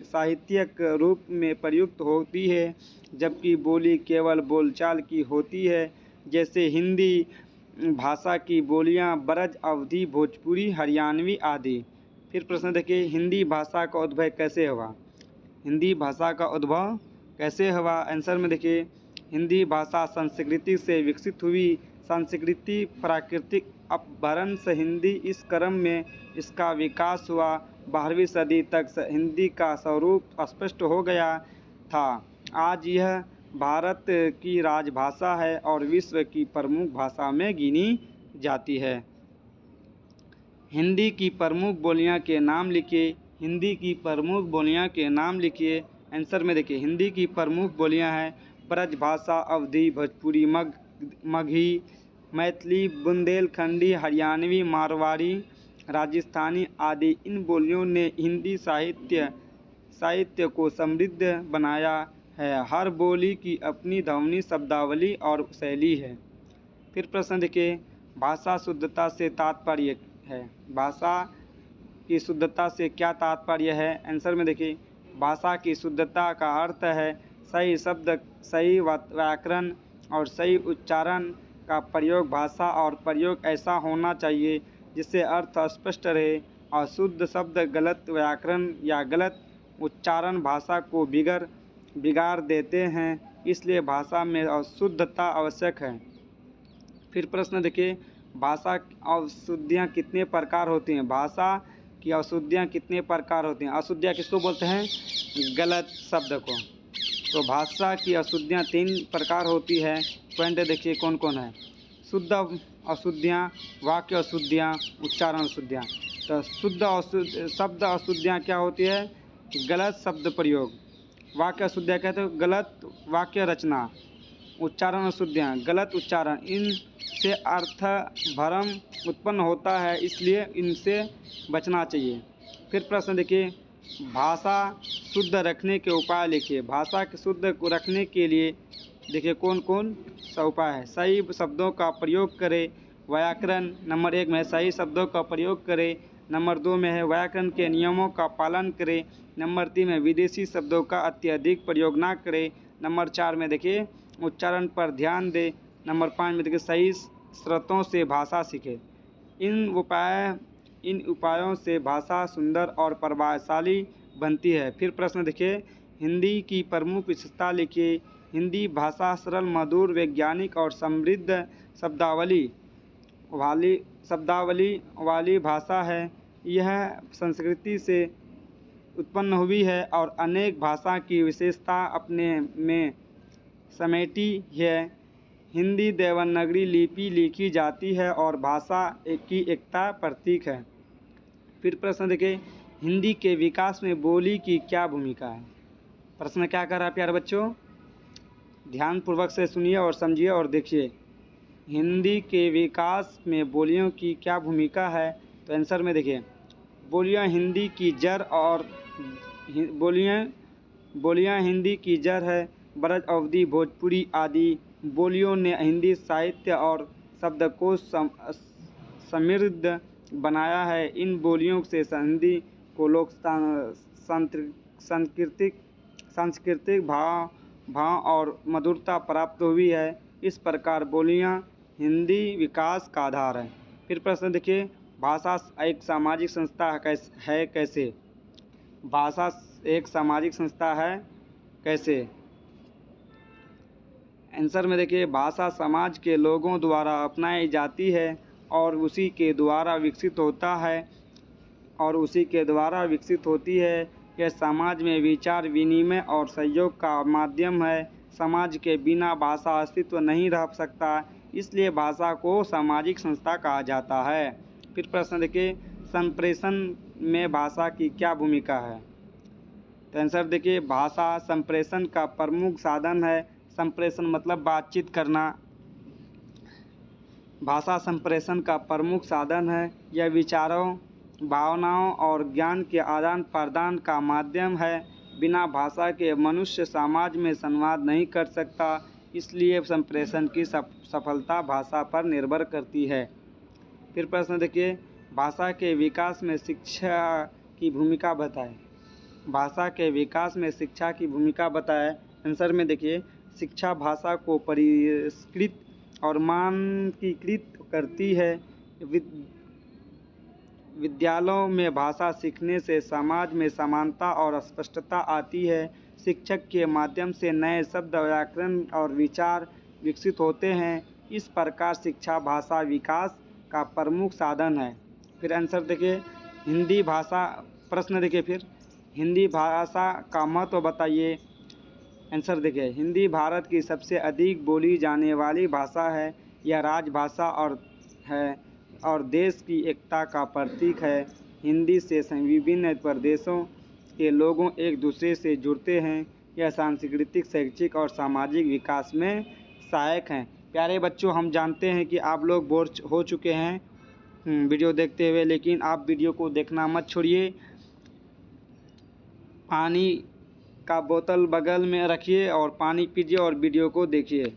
साहित्यिक रूप में प्रयुक्त होती है, जबकि बोली केवल बोलचाल की होती है। जैसे हिंदी भाषा की बोलियां ब्रज, अवधी, भोजपुरी, हरियाणवी आदि। फिर प्रश्न देखिए, हिंदी भाषा का उद्भव कैसे हुआ। हिंदी भाषा का उद्भव कैसे हुआ। आंसर में देखिए, हिंदी भाषा संस्कृति से विकसित हुई। संस्कृति प्राकृतिक अपभ्रंश हिंदी, इस क्रम में इसका विकास हुआ। 12वीं सदी तक हिंदी का स्वरूप स्पष्ट हो गया था। आज यह भारत की राजभाषा है और विश्व की प्रमुख भाषा में गिनी जाती है। हिंदी की प्रमुख बोलियां के नाम लिखिए। हिंदी की प्रमुख बोलियां के नाम लिखिए। आंसर में देखिए हिंदी की प्रमुख बोलियां हैं ब्रजभाषा, अवधी, भोजपुरी, मगही, मैथिली, बुंदेलखंडी, हरियाणवी, मारवाड़ी, राजस्थानी आदि। इन बोलियों ने हिंदी साहित्य को समृद्ध बनाया है। हर बोली की अपनी ध्वनि, शब्दावली और शैली है। फिर प्रश्न देखिए भाषा शुद्धता से तात्पर्य है। भाषा की शुद्धता से क्या तात्पर्य है? आंसर में देखिए भाषा की शुद्धता का अर्थ है सही शब्द, सही व्याकरण और सही उच्चारण का प्रयोग। भाषा और प्रयोग ऐसा होना चाहिए जिससे अर्थ स्पष्ट रहे और शुद्ध शब्द, गलत व्याकरण या गलत उच्चारण भाषा को बिगाड़ देते हैं। इसलिए भाषा में शुद्धता आवश्यक है। फिर प्रश्न देखिए भाषा अशुद्धियाँ कितने प्रकार होती हैं? भाषा की अशुद्धियाँ कितने प्रकार होती हैं? अशुद्धियाँ किसको बोलते हैं? गलत शब्द को। तो भाषा की अशुद्धियाँ 3 प्रकार होती है। पॉइंट देखिए कौन कौन है। शुद्ध अशुद्धियाँ, वाक्य अशुद्धियाँ, उच्चारण अशुद्धियाँ। तो शब्द अशुद्धियाँ क्या होती है? गलत शब्द प्रयोग। वाक्य अशुद्धियाँ कहते हैं गलत वाक्य रचना। उच्चारण अशुद्धियाँ, गलत उच्चारण। इनसे अर्थ भ्रम उत्पन्न होता है, इसलिए इनसे बचना चाहिए। फिर प्रश्न देखिए भाषा शुद्ध रखने के उपाय लिखिए। भाषा के शुद्ध को रखने के लिए देखिए कौन कौन सा उपाय है। सही शब्दों का प्रयोग करें। व्याकरण नंबर 1 में सही शब्दों का प्रयोग करें। नंबर 2 में है व्याकरण के नियमों का पालन करें। नंबर 3 में विदेशी शब्दों का अत्यधिक प्रयोग ना करें। नंबर 4 में देखिए उच्चारण पर ध्यान दें। नंबर 5 में देखिए सही स्रोतों से भाषा सीखें। इन उपायों से भाषा सुंदर और प्रभावशाली बनती है। फिर प्रश्न देखिए हिंदी की प्रमुख विशेषता लिखिए। हिंदी भाषा सरल, मधुर, वैज्ञानिक और समृद्ध शब्दावली वाली भाषा है। यह संस्कृति से उत्पन्न हुई है और अनेक भाषा की विशेषता अपने में समेटी है। हिंदी देवनागरी लिपि लिखी जाती है और भाषा की एकता प्रतीक है। फिर प्रश्न देखिए हिंदी के विकास में बोली की क्या भूमिका है? प्रश्न क्या कर रहा है प्यारे बच्चों? ध्यानपूर्वक से सुनिए और समझिए और देखिए। हिंदी के विकास में बोलियों की क्या भूमिका है? तो आंसर में देखिए बोलियां हिंदी की जड़ और बोलियां हिंदी की जड़ है। ब्रज, अवधी, भोजपुरी आदि बोलियों ने हिंदी साहित्य और शब्दकोश समृद्ध बनाया है। इन बोलियों से हिंदी को लोक सांस्कृतिक भाव और मधुरता प्राप्त हुई है। इस प्रकार बोलियां हिंदी विकास का आधार है। फिर प्रश्न देखिए भाषा एक सामाजिक संस्था है कैसे? भाषा एक सामाजिक संस्था है कैसे? आंसर में देखिए भाषा समाज के लोगों द्वारा अपनाई जाती है और उसी के द्वारा विकसित होती है। यह समाज में विचार विनिमय और सहयोग का माध्यम है। समाज के बिना भाषा अस्तित्व नहीं रह सकता, इसलिए भाषा को सामाजिक संस्था कहा जाता है। फिर प्रश्न देखिए संप्रेषण में भाषा की क्या भूमिका है? तो आंसर देखिए भाषा संप्रेषण का प्रमुख साधन है। संप्रेषण मतलब बातचीत करना। भाषा संप्रेषण का प्रमुख साधन है। यह विचारों, भावनाओं और ज्ञान के आदान प्रदान का माध्यम है। बिना भाषा के मनुष्य समाज में संवाद नहीं कर सकता, इसलिए संप्रेषण की सफलता भाषा पर निर्भर करती है। फिर प्रश्न देखिए भाषा के विकास में शिक्षा की भूमिका बताएं। भाषा के विकास में शिक्षा की भूमिका बताएं। आंसर में देखिए शिक्षा भाषा को परिष्कृत और मानकीकृत करती है। विद्यालयों में भाषा सीखने से समाज में समानता और स्पष्टता आती है। शिक्षक के माध्यम से नए शब्द, व्याकरण और विचार विकसित होते हैं। इस प्रकार शिक्षा भाषा विकास का प्रमुख साधन है। फिर आंसर देखिए हिंदी भाषा। प्रश्न देखिए फिर हिंदी भाषा का महत्व बताइए। आंसर देखिए हिंदी भारत की सबसे अधिक बोली जाने वाली भाषा है। यह राजभाषा और देश की एकता का प्रतीक है। हिंदी से विभिन्न प्रदेशों के लोगों एक दूसरे से जुड़ते हैं। यह सांस्कृतिक, शैक्षिक और सामाजिक विकास में सहायक हैं। प्यारे बच्चों, हम जानते हैं कि आप लोग बोर हो चुके हैं वीडियो देखते हुए, लेकिन आप वीडियो को देखना मत छोड़िए। पानी का बोतल बगल में रखिए और पानी पीजिए और वीडियो को देखिए।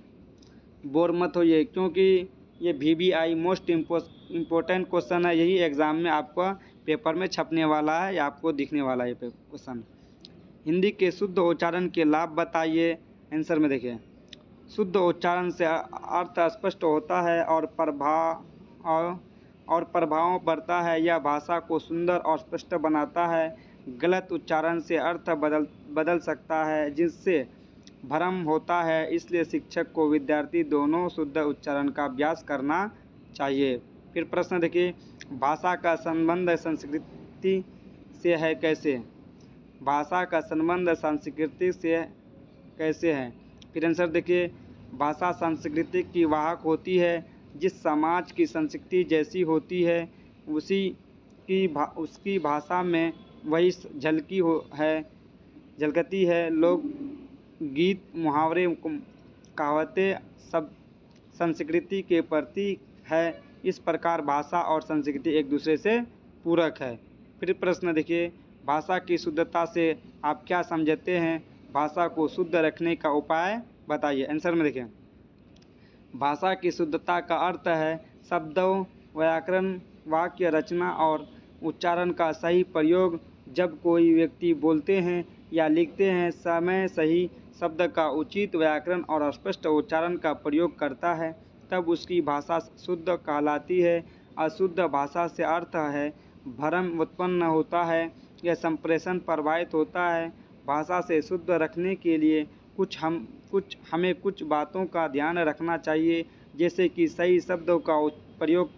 बोर मत होइए, क्योंकि ये VBI मोस्ट इम्पोर्टेंट क्वेश्चन है। यही एग्ज़ाम में आपका पेपर में छपने वाला है या आपको दिखने वाला है क्वेश्चन। हिंदी के शुद्ध उच्चारण के लाभ बताइए। आंसर में देखिए, शुद्ध उच्चारण से अर्थ स्पष्ट होता है और प्रभाव बढ़ता है। यह भाषा को सुंदर और स्पष्ट बनाता है। गलत उच्चारण से अर्थ बदल सकता है, जिससे भ्रम होता है। इसलिए शिक्षक को विद्यार्थी दोनों शुद्ध उच्चारण का अभ्यास करना चाहिए। फिर प्रश्न देखिए, भाषा का संबंध संस्कृति से है कैसे? भाषा का संबंध संस्कृति से कैसे है? फिर आंसर देखिए, भाषा संस्कृति की वाहक होती है। जिस समाज की संस्कृति जैसी होती है उसकी भाषा में वही झलकती है। लोग गीत, मुहावरे, कहावतें सब संस्कृति के प्रतीक है। इस प्रकार भाषा और संस्कृति एक दूसरे से पूरक है। फिर प्रश्न देखिए, भाषा की शुद्धता से आप क्या समझते हैं? भाषा को शुद्ध रखने का उपाय बताइए। आंसर में देखिए, भाषा की शुद्धता का अर्थ है शब्दों, व्याकरण, वाक्य रचना और उच्चारण का सही प्रयोग। जब कोई व्यक्ति बोलते हैं या लिखते हैं समय सही शब्द का उचित व्याकरण और स्पष्ट उच्चारण का प्रयोग करता है, तब उसकी भाषा शुद्ध कहलाती है। अशुद्ध भाषा से अर्थ है भ्रम उत्पन्न होता है या संप्रेषण प्रभावित होता है। भाषा से शुद्ध रखने के लिए हमें कुछ बातों का ध्यान रखना चाहिए, जैसे कि सही शब्दों का प्रयोग,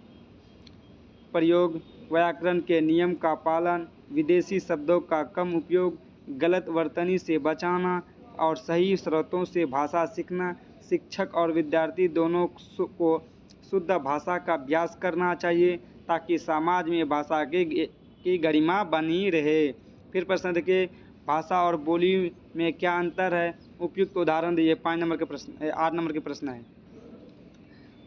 व्याकरण के नियम का पालन, विदेशी शब्दों का कम उपयोग, गलत वर्तनी से बचाना और सही स्रोतों से भाषा सीखना। शिक्षक और विद्यार्थी दोनों को शुद्ध भाषा का अभ्यास करना चाहिए, ताकि समाज में भाषा की गरिमा बनी रहे। फिर प्रश्न देखिए, भाषा और बोली में क्या अंतर है? उपयुक्त उदाहरण दिए। 8 नंबर के प्रश्न है।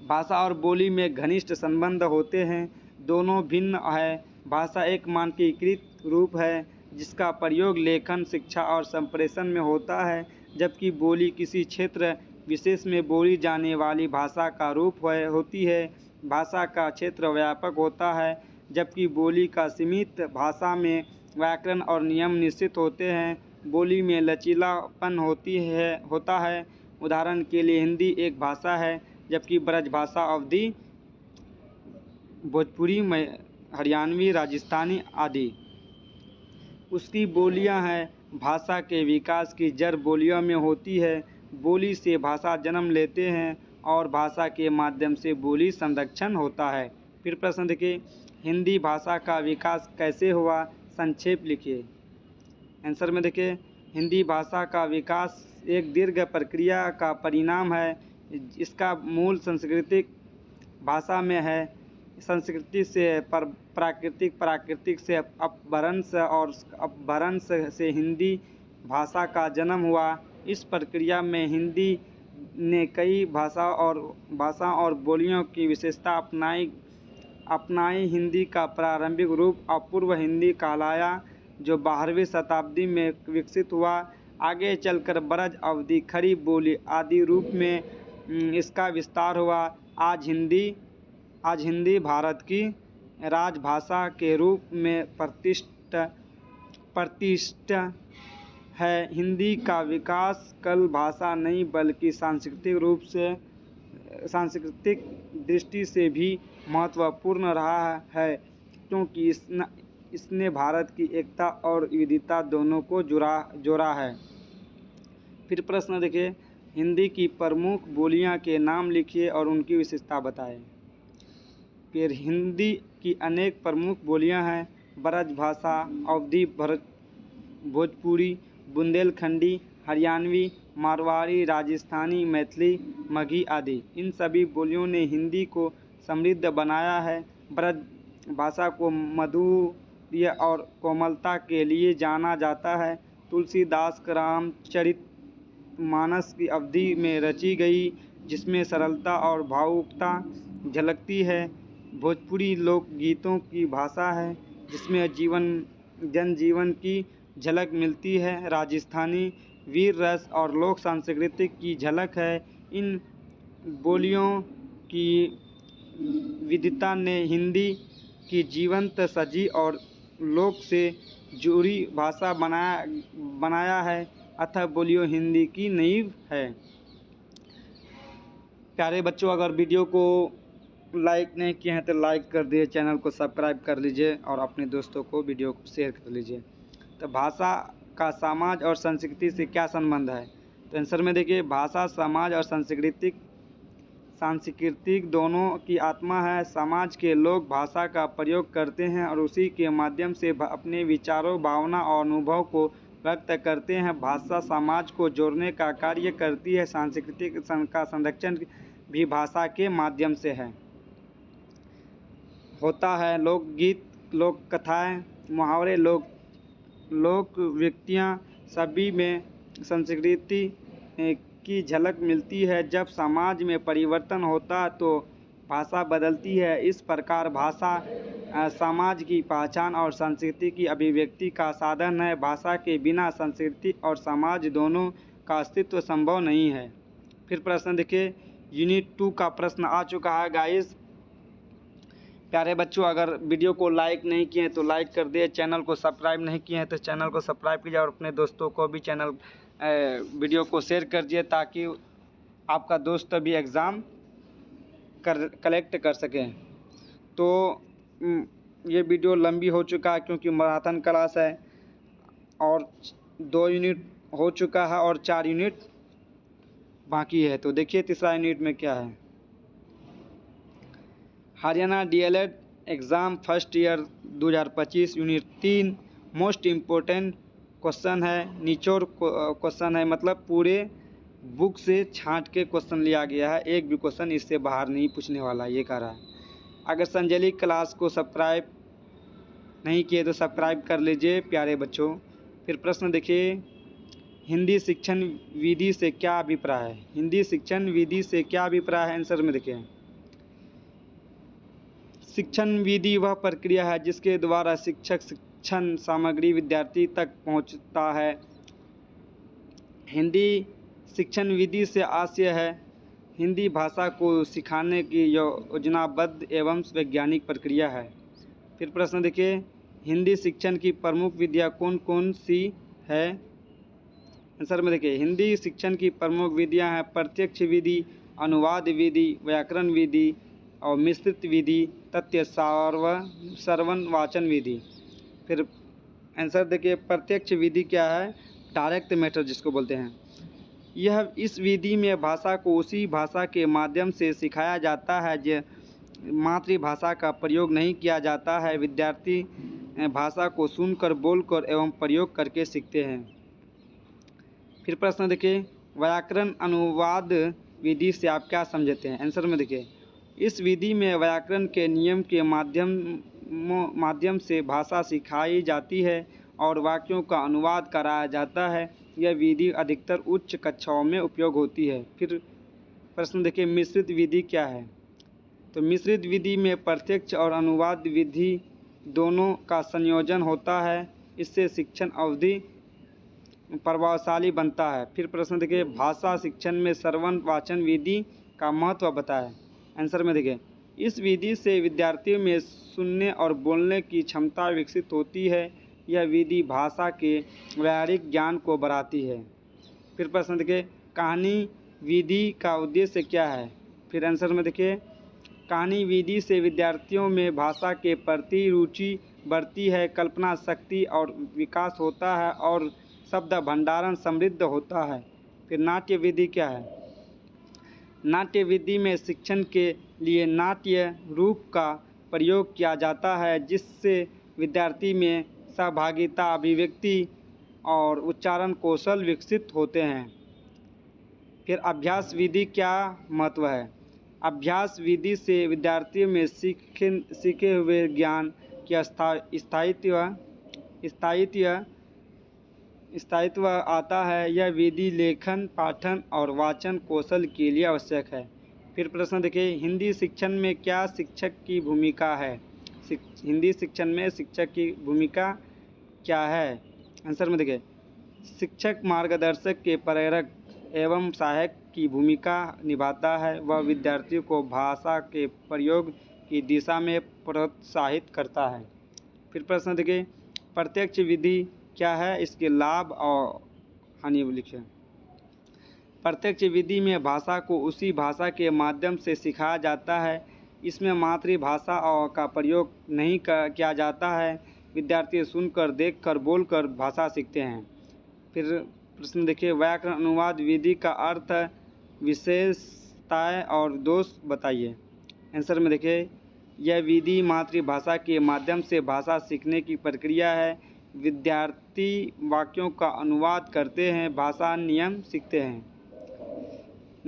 भाषा और बोली में घनिष्ठ संबंध होते हैं, दोनों भिन्न है। भाषा एक मानकीकृत रूप है जिसका प्रयोग लेखन, शिक्षा और संप्रेषण में होता है, जबकि बोली किसी क्षेत्र विशेष में बोली जाने वाली भाषा का रूप होती है। भाषा का क्षेत्र व्यापक होता है, जबकि बोली का सीमित। भाषा में व्याकरण और नियम निश्चित होते हैं, बोली में लचीलापन होता है। उदाहरण के लिए, हिंदी एक भाषा है, जबकि ब्रजभाषा अवधी, भोजपुरी, हरियाणवी, राजस्थानी आदि उसकी बोलियां हैं। भाषा के विकास की जड़ बोलियों में होती है। बोली से भाषा जन्म लेते हैं और भाषा के माध्यम से बोली संरक्षण होता है। फिर प्रश्न देखिए, हिंदी भाषा का विकास कैसे हुआ? संक्षेप लिखिए। आंसर में देखिए, हिंदी भाषा का विकास एक दीर्घ प्रक्रिया का परिणाम है। इसका मूल सांस्कृतिक भाषा में है। संस्कृति से प्राकृतिक से अपभ्रंश और अपभ्रंश से हिंदी भाषा का जन्म हुआ। इस प्रक्रिया में हिंदी ने कई भाषा और बोलियों की विशेषता अपनाई। हिंदी का प्रारंभिक रूप अपूर्व हिंदी कहलाया, जो 12वीं शताब्दी में विकसित हुआ। आगे चलकर ब्रज, अवधी, खड़ी बोली आदि रूप में इसका विस्तार हुआ। आज हिंदी भारत की राजभाषा के रूप में प्रतिष्ठित है। हिंदी का विकास केवल भाषा नहीं बल्कि सांस्कृतिक दृष्टि से भी महत्वपूर्ण रहा है, क्योंकि इसने भारत की एकता और विविधता दोनों को जोड़ा है। फिर प्रश्न देखिए, हिंदी की प्रमुख बोलियां के नाम लिखिए और उनकी विशेषता बताएं। फिर हिंदी की अनेक प्रमुख बोलियां हैं। ब्रजभाषा, अवधी, भोजपुरी, बुंदेलखंडी, हरियाणवी, मारवाड़ी, राजस्थानी, मैथिली, मगही आदि। इन सभी बोलियों ने हिंदी को समृद्ध बनाया है। ब्रज भाषा को सौंदर्य और कोमलता के लिए जाना जाता है। तुलसीदास रामचरितमानस की अवधि में रची गई, जिसमें सरलता और भावुकता झलकती है। भोजपुरी लोकगीतों की भाषा है, जिसमें जनजीवन की झलक मिलती है। राजस्थानी वीर रस और लोक संस्कृति की झलक है। इन बोलियों की विविधता ने हिंदी की जीवंत, सजी और लोक से जुड़ी भाषा बनाया है। अतः बोलियों हिंदी की नींव है। प्यारे बच्चों, अगर वीडियो को लाइक नहीं किए हैं तो लाइक कर दिए, चैनल को सब्सक्राइब कर लीजिए और अपने दोस्तों को वीडियो को शेयर कर लीजिए। तो भाषा का समाज और संस्कृति से क्या संबंध है? तो आंसर में देखिए, भाषा समाज और सांस्कृतिक दोनों की आत्मा है। समाज के लोग भाषा का प्रयोग करते हैं और उसी के माध्यम से अपने विचारों, भावना और अनुभव को व्यक्त करते हैं। भाषा समाज को जोड़ने का कार्य करती है। सांस्कृतिक का संरक्षण भी भाषा के माध्यम से होता है। लोकगीत, लोक कथाएँ, मुहावरे, लोक व्यक्तियाँ सभी में संस्कृति की झलक मिलती है। जब समाज में परिवर्तन होता है तो भाषा बदलती है। इस प्रकार भाषा समाज की पहचान और संस्कृति की अभिव्यक्ति का साधन है। भाषा के बिना संस्कृति और समाज दोनों का अस्तित्व संभव नहीं है। फिर प्रश्न देखिए, यूनिट 2 का प्रश्न आ चुका है गाइस। प्यारे बच्चों, अगर वीडियो को लाइक नहीं किए तो लाइक कर दिए, चैनल को सब्सक्राइब नहीं किए हैं तो चैनल को सब्सक्राइब कीजिए और अपने दोस्तों को भी वीडियो को शेयर कर दिए, ताकि आपका दोस्त भी एग्ज़ाम कलेक्ट कर सकें। तो ये वीडियो लंबी हो चुका है क्योंकि मैराथन क्लास है और 2 यूनिट हो चुका है और 4 यूनिट बाकी है। तो देखिए तीसरा यूनिट में क्या है। Haryana DElEd exam first year 2025 unit 3 most important question है। निचोड़ क्वेश्चन है, मतलब पूरे बुक से छांट के क्वेश्चन लिया गया है। एक भी क्वेश्चन इससे बाहर नहीं पूछने वाला, ये कह रहा है। अगर संजलि क्लास को सब्सक्राइब नहीं किए तो सब्सक्राइब कर लीजिए प्यारे बच्चों। फिर प्रश्न देखिए, हिंदी शिक्षण विधि से क्या अभिप्राय है? हिंदी शिक्षण विधि से क्या अभिप्राय है? आंसर में देखिए, शिक्षण विधि वह प्रक्रिया है जिसके द्वारा शिक्षक शिक्षण सामग्री विद्यार्थी तक पहुंचता है। हिंदी शिक्षण विधि से आशय है हिंदी भाषा को सिखाने की योजनाबद्ध एवं वैज्ञानिक प्रक्रिया है। फिर प्रश्न देखिए, हिंदी शिक्षण की प्रमुख विधियाँ कौन कौन सी है? आंसर में देखिए, हिंदी शिक्षण की प्रमुख विधियाँ हैं प्रत्यक्ष विधि, अनुवाद विधि, व्याकरण विधि और मिश्रित विधि, तथ्य श्रवण वाचन विधि। फिर आंसर देखिए, प्रत्यक्ष विधि क्या है? डायरेक्ट मेथड जिसको बोलते हैं। यह इस विधि में भाषा को उसी भाषा के माध्यम से सिखाया जाता है जो मातृभाषा का प्रयोग नहीं किया जाता है। विद्यार्थी भाषा को सुनकर, बोलकर एवं प्रयोग करके सीखते हैं। फिर प्रश्न देखिए, व्याकरण अनुवाद विधि से आप क्या समझते हैं? आंसर में देखिए, इस विधि में व्याकरण के नियम के माध्यम से भाषा सिखाई जाती है और वाक्यों का अनुवाद कराया जाता है। यह विधि अधिकतर उच्च कक्षाओं में उपयोग होती है। फिर प्रश्न देखिए, मिश्रित विधि क्या है? तो मिश्रित विधि में प्रत्यक्ष और अनुवाद विधि दोनों का संयोजन होता है। इससे शिक्षण अवधि प्रभावशाली बनता है। फिर प्रश्न देखिए, भाषा शिक्षण में श्रवण वाचन विधि का महत्व बताएं। आंसर में देखिए, इस विधि से विद्यार्थियों में सुनने और बोलने की क्षमता विकसित होती है। यह विधि भाषा के व्यावहारिक ज्ञान को बढ़ाती है। फिर प्रश्न देखिए, कहानी विधि का उद्देश्य क्या है? फिर आंसर में देखिए, कहानी विधि से विद्यार्थियों में भाषा के प्रति रुचि बढ़ती है, कल्पना शक्ति और विकास होता है और शब्द भंडारण समृद्ध होता है। फिर नाट्य विधि क्या है? नाट्य विधि में शिक्षण के लिए नाट्य रूप का प्रयोग किया जाता है, जिससे विद्यार्थी में सहभागिता, अभिव्यक्ति और उच्चारण कौशल विकसित होते हैं। फिर अभ्यास विधि क्या महत्व है? अभ्यास विधि से विद्यार्थियों में सीखे हुए ज्ञान की स्थायित्व आता है। यह विधि लेखन, पाठन और वाचन कौशल के लिए आवश्यक है। फिर प्रश्न देखिए, हिंदी शिक्षण में क्या शिक्षक की भूमिका है? हिंदी शिक्षण में शिक्षक की भूमिका क्या है? आंसर में देखिए, शिक्षक मार्गदर्शक के प्रेरक एवं सहायक की भूमिका निभाता है। वह विद्यार्थियों को भाषा के प्रयोग की दिशा में प्रोत्साहित करता है। फिर प्रश्न देखिए, प्रत्यक्ष विधि क्या है? इसके लाभ और हानि लिखें। प्रत्यक्ष विधि में भाषा को उसी भाषा के माध्यम से सिखाया जाता है। इसमें मातृभाषा का प्रयोग नहीं किया जाता है। विद्यार्थी सुनकर, देखकर, बोलकर भाषा सीखते हैं। फिर प्रश्न देखिए, व्याकरण अनुवाद विधि का अर्थ, विशेषताएं और दोष बताइए। आंसर में देखिए, यह विधि मातृभाषा के माध्यम से भाषा सीखने की प्रक्रिया है। विद्यार्थी वाक्यों का अनुवाद करते हैं, भाषा नियम सीखते हैं।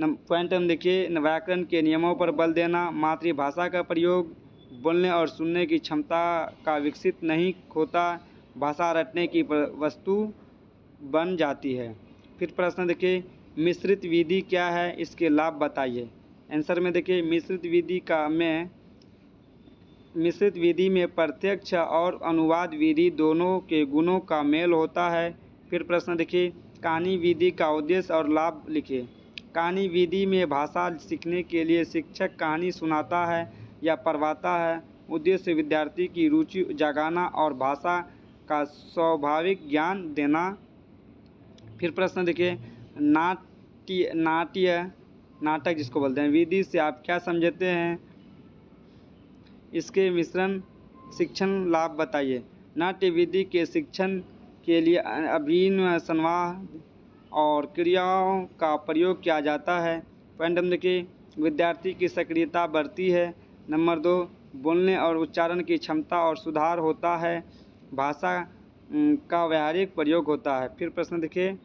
पॉइंट हम देखिए, व्याकरण के नियमों पर बल देना, मातृभाषा का प्रयोग बोलने और सुनने की क्षमता का विकसित नहीं होता, भाषा रटने की वस्तु बन जाती है। फिर प्रश्न देखिए, मिश्रित विधि क्या है? इसके लाभ बताइए। आंसर में देखिए, मिश्रित विधि में प्रत्यक्ष और अनुवाद विधि दोनों के गुणों का मेल होता है। फिर प्रश्न देखिए, कहानी विधि का उद्देश्य और लाभ लिखिए। कहानी विधि में भाषा सीखने के लिए शिक्षक कहानी सुनाता है या पढ़वाता है। उद्देश्य विद्यार्थी की रुचि जगाना और भाषा का स्वाभाविक ज्ञान देना। फिर प्रश्न देखिए, नाटक जिसको बोलते हैं, विधि से आप क्या समझते हैं? इसके मिश्रण शिक्षण लाभ बताइए। नाट्य विधि के शिक्षण के लिए अभिनय, संवाद और क्रियाओं का प्रयोग किया जाता है। पॉइंट नंबर देखिए, विद्यार्थी की सक्रियता बढ़ती है। नंबर 2, बोलने और उच्चारण की क्षमता और सुधार होता है। भाषा का व्यावहारिक प्रयोग होता है। फिर प्रश्न देखिए,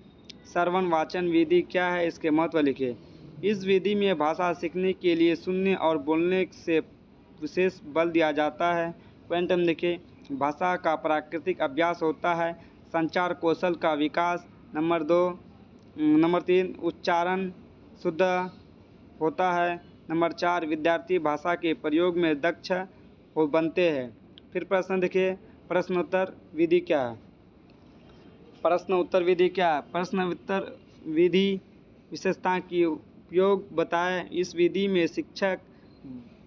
श्रवण वाचन विधि क्या है? इसके महत्व लिखिए। इस विधि में भाषा सीखने के लिए सुनने और बोलने से विशेष बल दिया जाता है। पॉइंट हम देखिए, भाषा का प्राकृतिक अभ्यास होता है, संचार कौशल का विकास। नंबर 3, उच्चारण शुद्ध होता है। नंबर 4, विद्यार्थी भाषा के प्रयोग में दक्ष बनते हैं। फिर प्रश्न देखिए, प्रश्न उत्तर विधि क्या है? प्रश्न उत्तर विधि क्या है? प्रश्न उत्तर विधि विशेषता की उपयोग बताएं। इस विधि में शिक्षक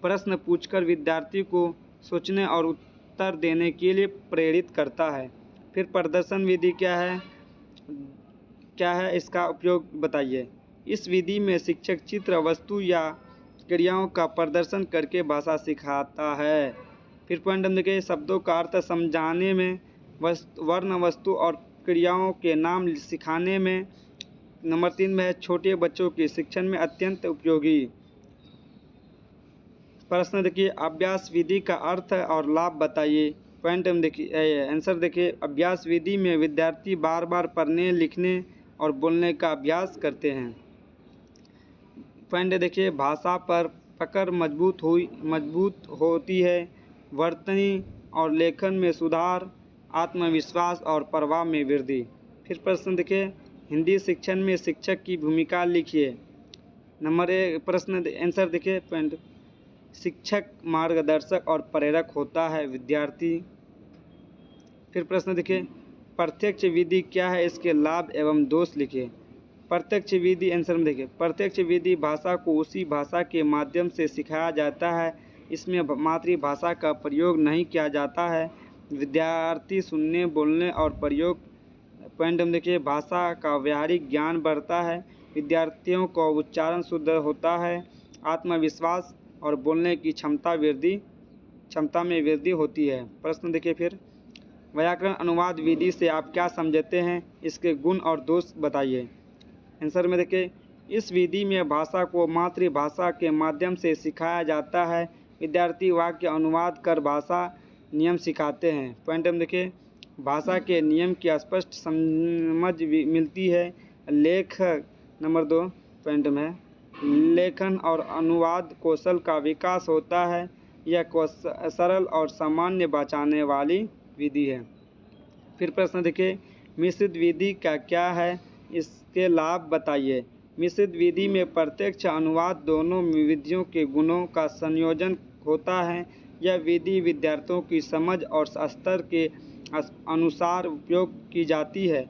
प्रश्न पूछकर विद्यार्थी को सोचने और उत्तर देने के लिए प्रेरित करता है। फिर प्रदर्शन विधि क्या है? इसका उपयोग बताइए। इस विधि में शिक्षक चित्र, वस्तु या क्रियाओं का प्रदर्शन करके भाषा सिखाता है। फिर पॉइंट नंबर देखिए, शब्दों का अर्थ समझाने में, वर्ण, वस्तु और क्रियाओं के नाम सिखाने में। नंबर 3 में है, छोटे बच्चों के शिक्षण में अत्यंत उपयोगी। प्रश्न देखिए, अभ्यास विधि का अर्थ और लाभ बताइए। पॉइंट हम देखिए, आंसर देखिए, अभ्यास विधि में विद्यार्थी बार बार पढ़ने, लिखने और बोलने का अभ्यास करते हैं। पॉइंट देखिए, भाषा पर पकड़ मजबूत होती है, वर्तनी और लेखन में सुधार, आत्मविश्वास और प्रभाव में वृद्धि। फिर प्रश्न देखिए, हिंदी शिक्षण में शिक्षक की भूमिका लिखिए। नंबर 1 प्रश्न आंसर देखिए, पॉइंट, शिक्षक मार्गदर्शक और प्रेरक होता है विद्यार्थी। फिर प्रश्न देखिए, प्रत्यक्ष विधि क्या है? इसके लाभ एवं दोष लिखिए। प्रत्यक्ष विधि, आंसर में देखिए, प्रत्यक्ष विधि भाषा को उसी भाषा के माध्यम से सिखाया जाता है। इसमें मातृभाषा का प्रयोग नहीं किया जाता है। विद्यार्थी सुनने, बोलने और प्रयोग। पॉइंट हम देखिए, भाषा का व्यावहारिक ज्ञान बढ़ता है। विद्यार्थियों का उच्चारण शुद्ध होता है। आत्मविश्वास और बोलने की क्षमता में वृद्धि होती है। प्रश्न देखिए, फिर व्याकरण अनुवाद विधि से आप क्या समझते हैं? इसके गुण और दोष बताइए। आंसर में देखिए, इस विधि में भाषा को मातृभाषा के माध्यम से सिखाया जाता है। विद्यार्थी वाक्य अनुवाद कर भाषा नियम सिखाते हैं। पॉइंट हम देखिए, भाषा के नियम की स्पष्ट समझ मिलती है। नंबर 2 पॉइंट में लेखन और अनुवाद कौशल का विकास होता है। यह सरल और सामान्य बचाने वाली विधि है। फिर प्रश्न देखिए, मिश्रित विधि का क्या है, इसके लाभ बताइए। मिश्रित विधि में प्रत्यक्ष अनुवाद दोनों विधियों के गुणों का संयोजन होता है। यह विधि विद्यार्थियों की समझ और स्तर के अनुसार उपयोग की जाती है।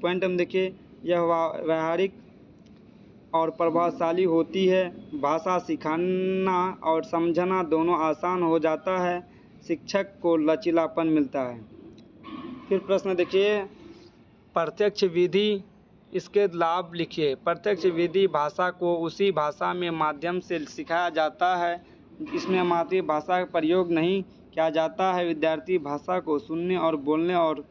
पॉइंट हम देखिए, यह व्यावहारिक और प्रभावशाली होती है। भाषा सिखाना और समझना दोनों आसान हो जाता है। शिक्षक को लचीलापन मिलता है। फिर प्रश्न देखिए, प्रत्यक्ष विधि, इसके लाभ लिखिए। प्रत्यक्ष विधि भाषा को उसी भाषा में माध्यम से सिखाया जाता है। इसमें मातृभाषा का प्रयोग नहीं किया जाता है। विद्यार्थी भाषा को सुनने और बोलने और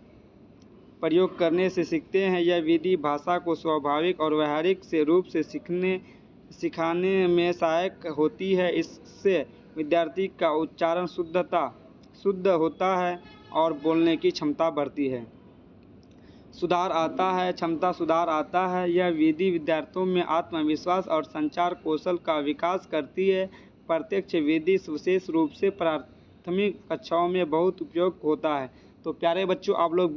प्रयोग करने से सीखते हैं। यह विधि भाषा को स्वाभाविक और व्यावहारिक से रूप से सिखाने में सहायक होती है। इससे विद्यार्थी का उच्चारण शुद्ध होता है और बोलने की क्षमता बढ़ती है। क्षमता सुधार आता है। यह विधि विद्यार्थियों में आत्मविश्वास और संचार कौशल का विकास करती है। प्रत्यक्ष विधि विशेष रूप से प्राथमिक कक्षाओं में बहुत उपयोग होता है। तो प्यारे बच्चों, आप लोग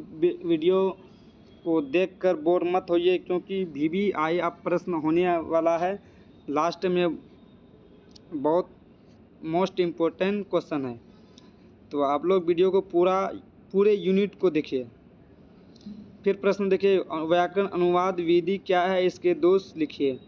वीडियो को देखकर बोर मत होइए, क्योंकि VBI अब प्रश्न होने वाला है। लास्ट में बहुत मोस्ट इम्पोर्टेंट क्वेश्चन है, तो आप लोग वीडियो को पूरे यूनिट को देखिए। फिर प्रश्न देखिए, व्याकरण अनुवाद विधि क्या है, इसके दोष लिखिए।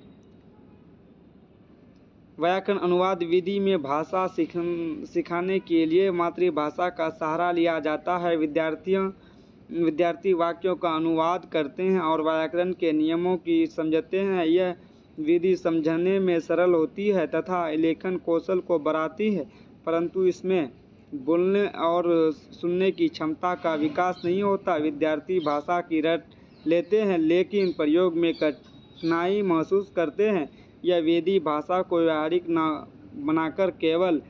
व्याकरण अनुवाद विधि में भाषा सिखाने के लिए मातृभाषा का सहारा लिया जाता है। विद्यार्थी वाक्यों का अनुवाद करते हैं और व्याकरण के नियमों की समझते हैं। यह विधि समझने में सरल होती है तथा लेखन कौशल को बढ़ाती है, परंतु इसमें बोलने और सुनने की क्षमता का विकास नहीं होता। विद्यार्थी भाषा की रट लेते हैं लेकिन प्रयोग में कठिनाई महसूस करते हैं। यह विधि भाषा को व्यावहारिक न बनाकर केवल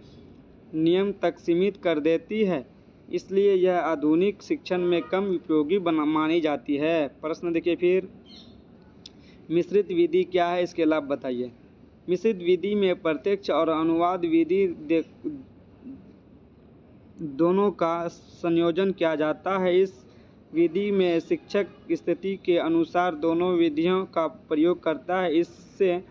नियम तक सीमित कर देती है, इसलिए यह आधुनिक शिक्षण में कम उपयोगी मानी जाती है। प्रश्न देखिए, फिर मिश्रित विधि क्या है, इसके लाभ बताइए। मिश्रित विधि में प्रत्यक्ष और अनुवाद विधि दोनों का संयोजन किया जाता है। इस विधि में शिक्षक स्थिति के अनुसार दोनों विधियों का प्रयोग करता है। इससे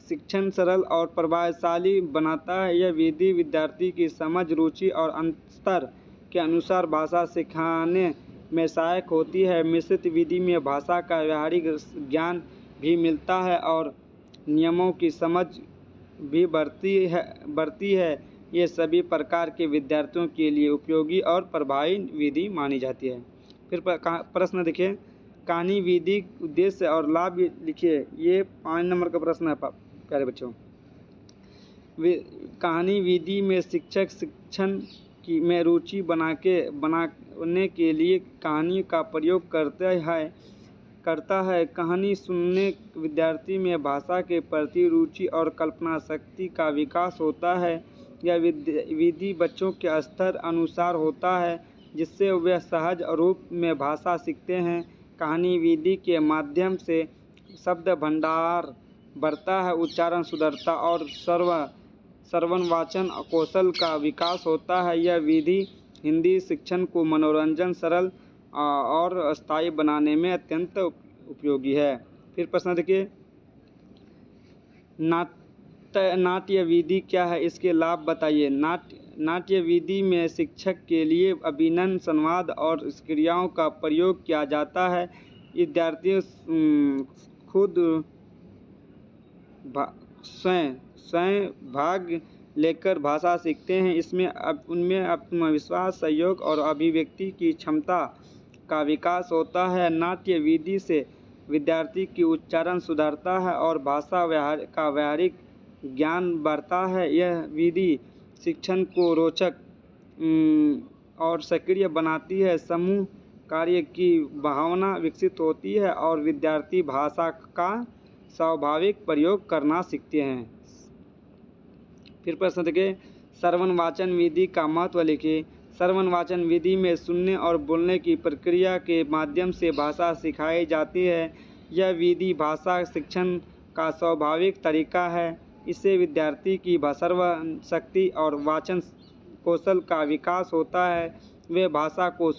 शिक्षण सरल और प्रभावशाली बनाता है। यह विधि विद्यार्थी की समझ, रुचि और स्तर के अनुसार भाषा सिखाने में सहायक होती है। मिश्रित विधि में भाषा का व्यावहारिक ज्ञान भी मिलता है और नियमों की समझ भी बढ़ती है। ये सभी प्रकार के विद्यार्थियों के लिए उपयोगी और प्रभावी विधि मानी जाती है। फिर प्रश्न देखिए, कहानी विधि उद्देश्य और लाभ लिखिए। ये 5 नंबर का प्रश्न है प्यारे बच्चों। कहानी विधि में शिक्षक शिक्षण में रुचि बनाने के लिए कहानी का प्रयोग करता है। कहानी सुनने विद्यार्थी में भाषा के प्रति रुचि और कल्पना शक्ति का विकास होता है। यह विधि बच्चों के स्तर अनुसार होता है, जिससे वे सहज रूप में भाषा सीखते हैं। कहानी विधि के माध्यम से शब्द भंडार बढ़ता है, उच्चारण सुधरता और श्रवण वाचन कौशल का विकास होता है। यह विधि हिंदी शिक्षण को मनोरंजन, सरल और स्थायी बनाने में अत्यंत उपयोगी है। फिर प्रश्न देखिए, नाट्य विधि क्या है, इसके लाभ बताइए। नाट्य विधि में शिक्षक के लिए अभिनय, संवाद और क्रियाओं का प्रयोग किया जाता है। विद्यार्थी खुद स्वयं भाग लेकर भाषा सीखते हैं। इसमें उनमें आत्मविश्वास, सहयोग और अभिव्यक्ति की क्षमता का विकास होता है। नाट्य विधि से विद्यार्थी की उच्चारण सुधरता है और भाषा का व्यावहारिक ज्ञान बढ़ता है। यह विधि शिक्षण को रोचक और सक्रिय बनाती है। समूह कार्य की भावना विकसित होती है और विद्यार्थी भाषा का स्वाभाविक प्रयोग करना सीखते हैं। फिर प्रश्न देखिए, श्रवण वाचन विधि का महत्व लिखिए। श्रवण वाचन विधि में सुनने और बोलने की प्रक्रिया के माध्यम से भाषा सिखाई जाती है। यह विधि भाषा शिक्षण का स्वाभाविक तरीका है। इससे विद्यार्थी की श्रवण शक्ति और वाचन कौशल का विकास होता है। वे भाषा को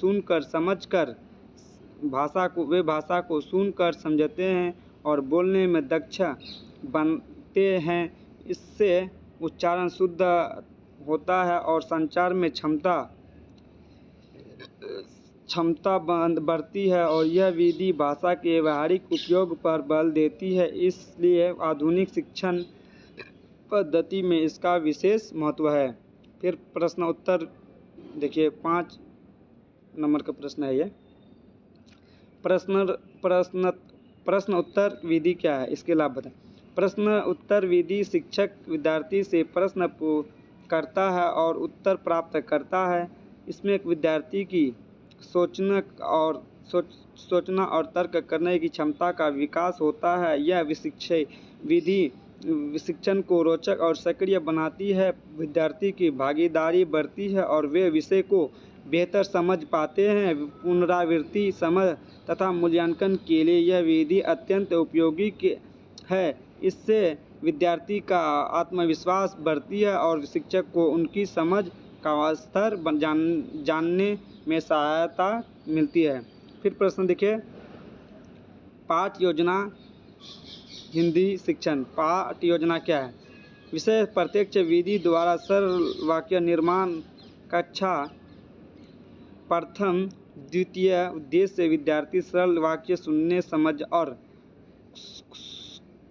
सुनकर समझते हैं और बोलने में दक्ष बनते हैं। इससे उच्चारण शुद्ध होता है और संचार में क्षमता बढ़ती है और यह विधि भाषा के व्यावहारिक उपयोग पर बल देती है। इसलिए आधुनिक शिक्षण पद्धति में इसका विशेष महत्व है। फिर प्रश्न उत्तर देखिए, 5 नंबर का प्रश्न है ये। प्रश्न उत्तर विधि क्या है, इसके लाभ बताएं। प्रश्न उत्तर विधि शिक्षक विद्यार्थी से प्रश्न करता है और उत्तर प्राप्त करता है। इसमें एक विद्यार्थी की सोचना और तर्क करने की क्षमता का विकास होता है। यह विधि शिक्षण को रोचक और सक्रिय बनाती है। विद्यार्थी की भागीदारी बढ़ती है और वे विषय को बेहतर समझ पाते हैं। पुनरावृत्ति, समझ तथा मूल्यांकन के लिए यह विधि अत्यंत उपयोगी है। इससे विद्यार्थी का आत्मविश्वास बढ़ती है और शिक्षक को उनकी समझ का स्तर जानने में सहायता मिलती है। फिर प्रश्न देखिए, पाठ्य योजना हिंदी शिक्षण। पाठ्य योजना क्या है? विषय प्रत्यक्ष विधि द्वारा सरल वाक्य निर्माण। कक्षा प्रथम द्वितीय। उद्देश्य विद्यार्थी सरल वाक्य सुनने, समझ और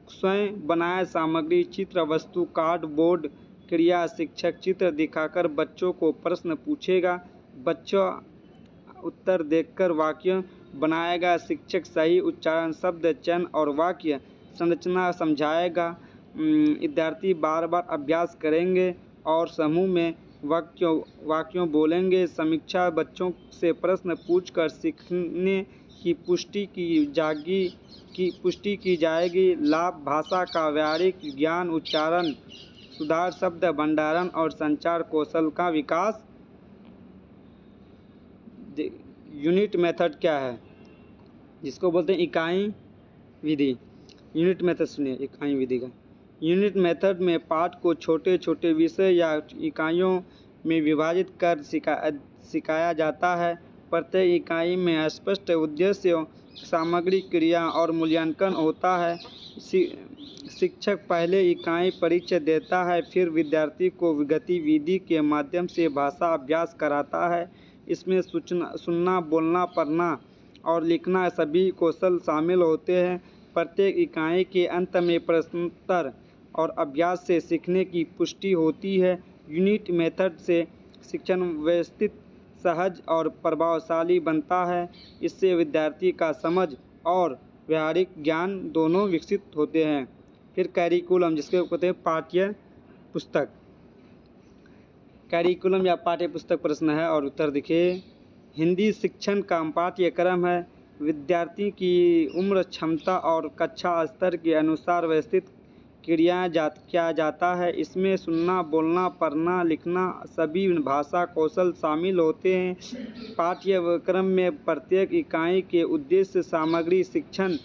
स्वयं बनाए सामग्री, चित्र, वस्तु, कार्ड बोर्ड, क्रिया। शिक्षक चित्र दिखाकर बच्चों को प्रश्न पूछेगा, बच्चा उत्तर देकर वाक्य बनाएगा। शिक्षक सही उच्चारण, शब्द चयन और वाक्य संरचना समझाएगा। विद्यार्थी बार बार अभ्यास करेंगे और समूह में वाक्यों बोलेंगे। समीक्षा, बच्चों से प्रश्न पूछकर सीखने की पुष्टि की जाएगी। लाभ, भाषा का व्यावहारिक ज्ञान, उच्चारण सुधार, शब्द भंडारण और संचार कौशल का विकास। यूनिट मेथड क्या है, जिसको बोलते हैं इकाई विधि। यूनिट मेथड सुनिए, इकाई विधि का। यूनिट मेथड में पाठ को छोटे छोटे विषय या इकाइयों में विभाजित कर सिखाया जाता है। प्रत्येक इकाई में स्पष्ट उद्देश्य, सामग्री, क्रिया और मूल्यांकन होता है। शिक्षक पहले इकाई परिचय देता है, फिर विद्यार्थी को गतिविधि के माध्यम से भाषा अभ्यास कराता है। इसमें सुनना, बोलना, पढ़ना और लिखना सभी कौशल शामिल होते हैं। प्रत्येक इकाई के अंत में प्रश्नोत्तर और अभ्यास से सीखने की पुष्टि होती है। यूनिट मेथड से शिक्षण व्यवस्थित, सहज और प्रभावशाली बनता है। इससे विद्यार्थी का समझ और व्यावहारिक ज्ञान दोनों विकसित होते हैं। फिर कैरिकुलम, जिसके कहते हैं पाठ्य पुस्तक। कैरिकुलम या पाठ्य पुस्तक प्रश्न है और उत्तर देखिए। हिंदी शिक्षण का पाठ्यक्रम है। विद्यार्थी की उम्र, क्षमता और कक्षा स्तर के अनुसार व्यवस्थित किया जाता है। इसमें सुनना, बोलना, पढ़ना, लिखना सभी भाषा कौशल शामिल होते हैं। पाठ्यक्रम में प्रत्येक इकाई के उद्देश्य, सामग्री, शिक्षण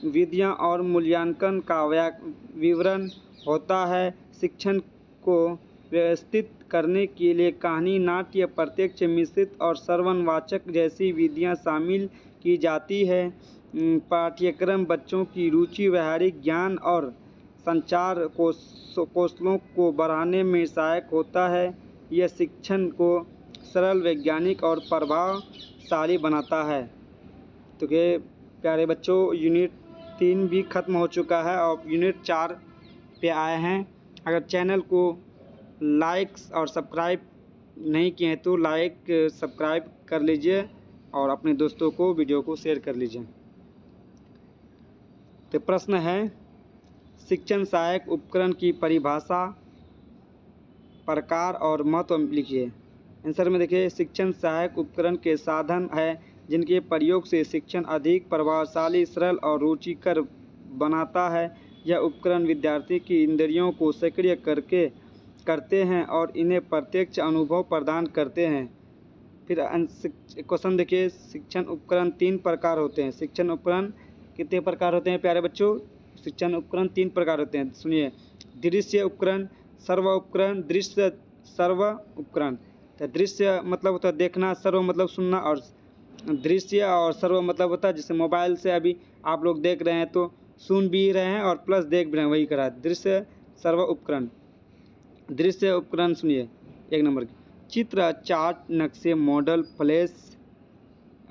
विधियाँ और मूल्यांकन का विवरण होता है। शिक्षण को व्यवस्थित करने के लिए कहानी, नाट्य, प्रत्यक्ष, मिश्रित और श्रवणवाचक जैसी विधियाँ शामिल की जाती है। पाठ्यक्रम बच्चों की रुचि, व्यावहारिक ज्ञान और संचार कौशलों को बढ़ाने में सहायक होता है। यह शिक्षण को सरल, वैज्ञानिक और प्रभावशाली बनाता है। तो ये प्यारे बच्चों, यूनिट 3 भी ख़त्म हो चुका है और यूनिट 4 पे आए हैं। अगर चैनल को लाइक और सब्सक्राइब नहीं किए हैं तो लाइक सब्सक्राइब कर लीजिए और अपने दोस्तों को वीडियो को शेयर कर लीजिए। तो प्रश्न है, शिक्षण सहायक उपकरण की परिभाषा, प्रकार और महत्व लिखिए। आंसर में देखिए, शिक्षण सहायक उपकरण के साधन है जिनके प्रयोग से शिक्षण अधिक प्रभावशाली, सरल और रुचिकर बनाता है। यह उपकरण विद्यार्थी की इंद्रियों को सक्रिय करते हैं और इन्हें प्रत्यक्ष अनुभव प्रदान करते हैं। फिर क्वेश्चन देखिए, शिक्षण उपकरण 3 प्रकार होते हैं। शिक्षण उपकरण कितने प्रकार होते हैं प्यारे बच्चों? शिक्षण उपकरण 3 प्रकार होते हैं। सुनिए, दृश्य उपकरण, सर्व उपकरण, दृश्य सर्व उपकरण। तो दृश्य मतलब होता है देखना, सर्व मतलब सुनना, और दृश्य और सर्व मतलब होता है जैसे मोबाइल से अभी आप लोग देख रहे हैं तो सुन भी रहे हैं और प्लस देख भी रहे हैं, वही करा दृश्य सर्व उपकरण। दृश्य उपकरण सुनिए 1 नंबर की, चित्र, चार्ट, नक्शे, मॉडल, फ्लैश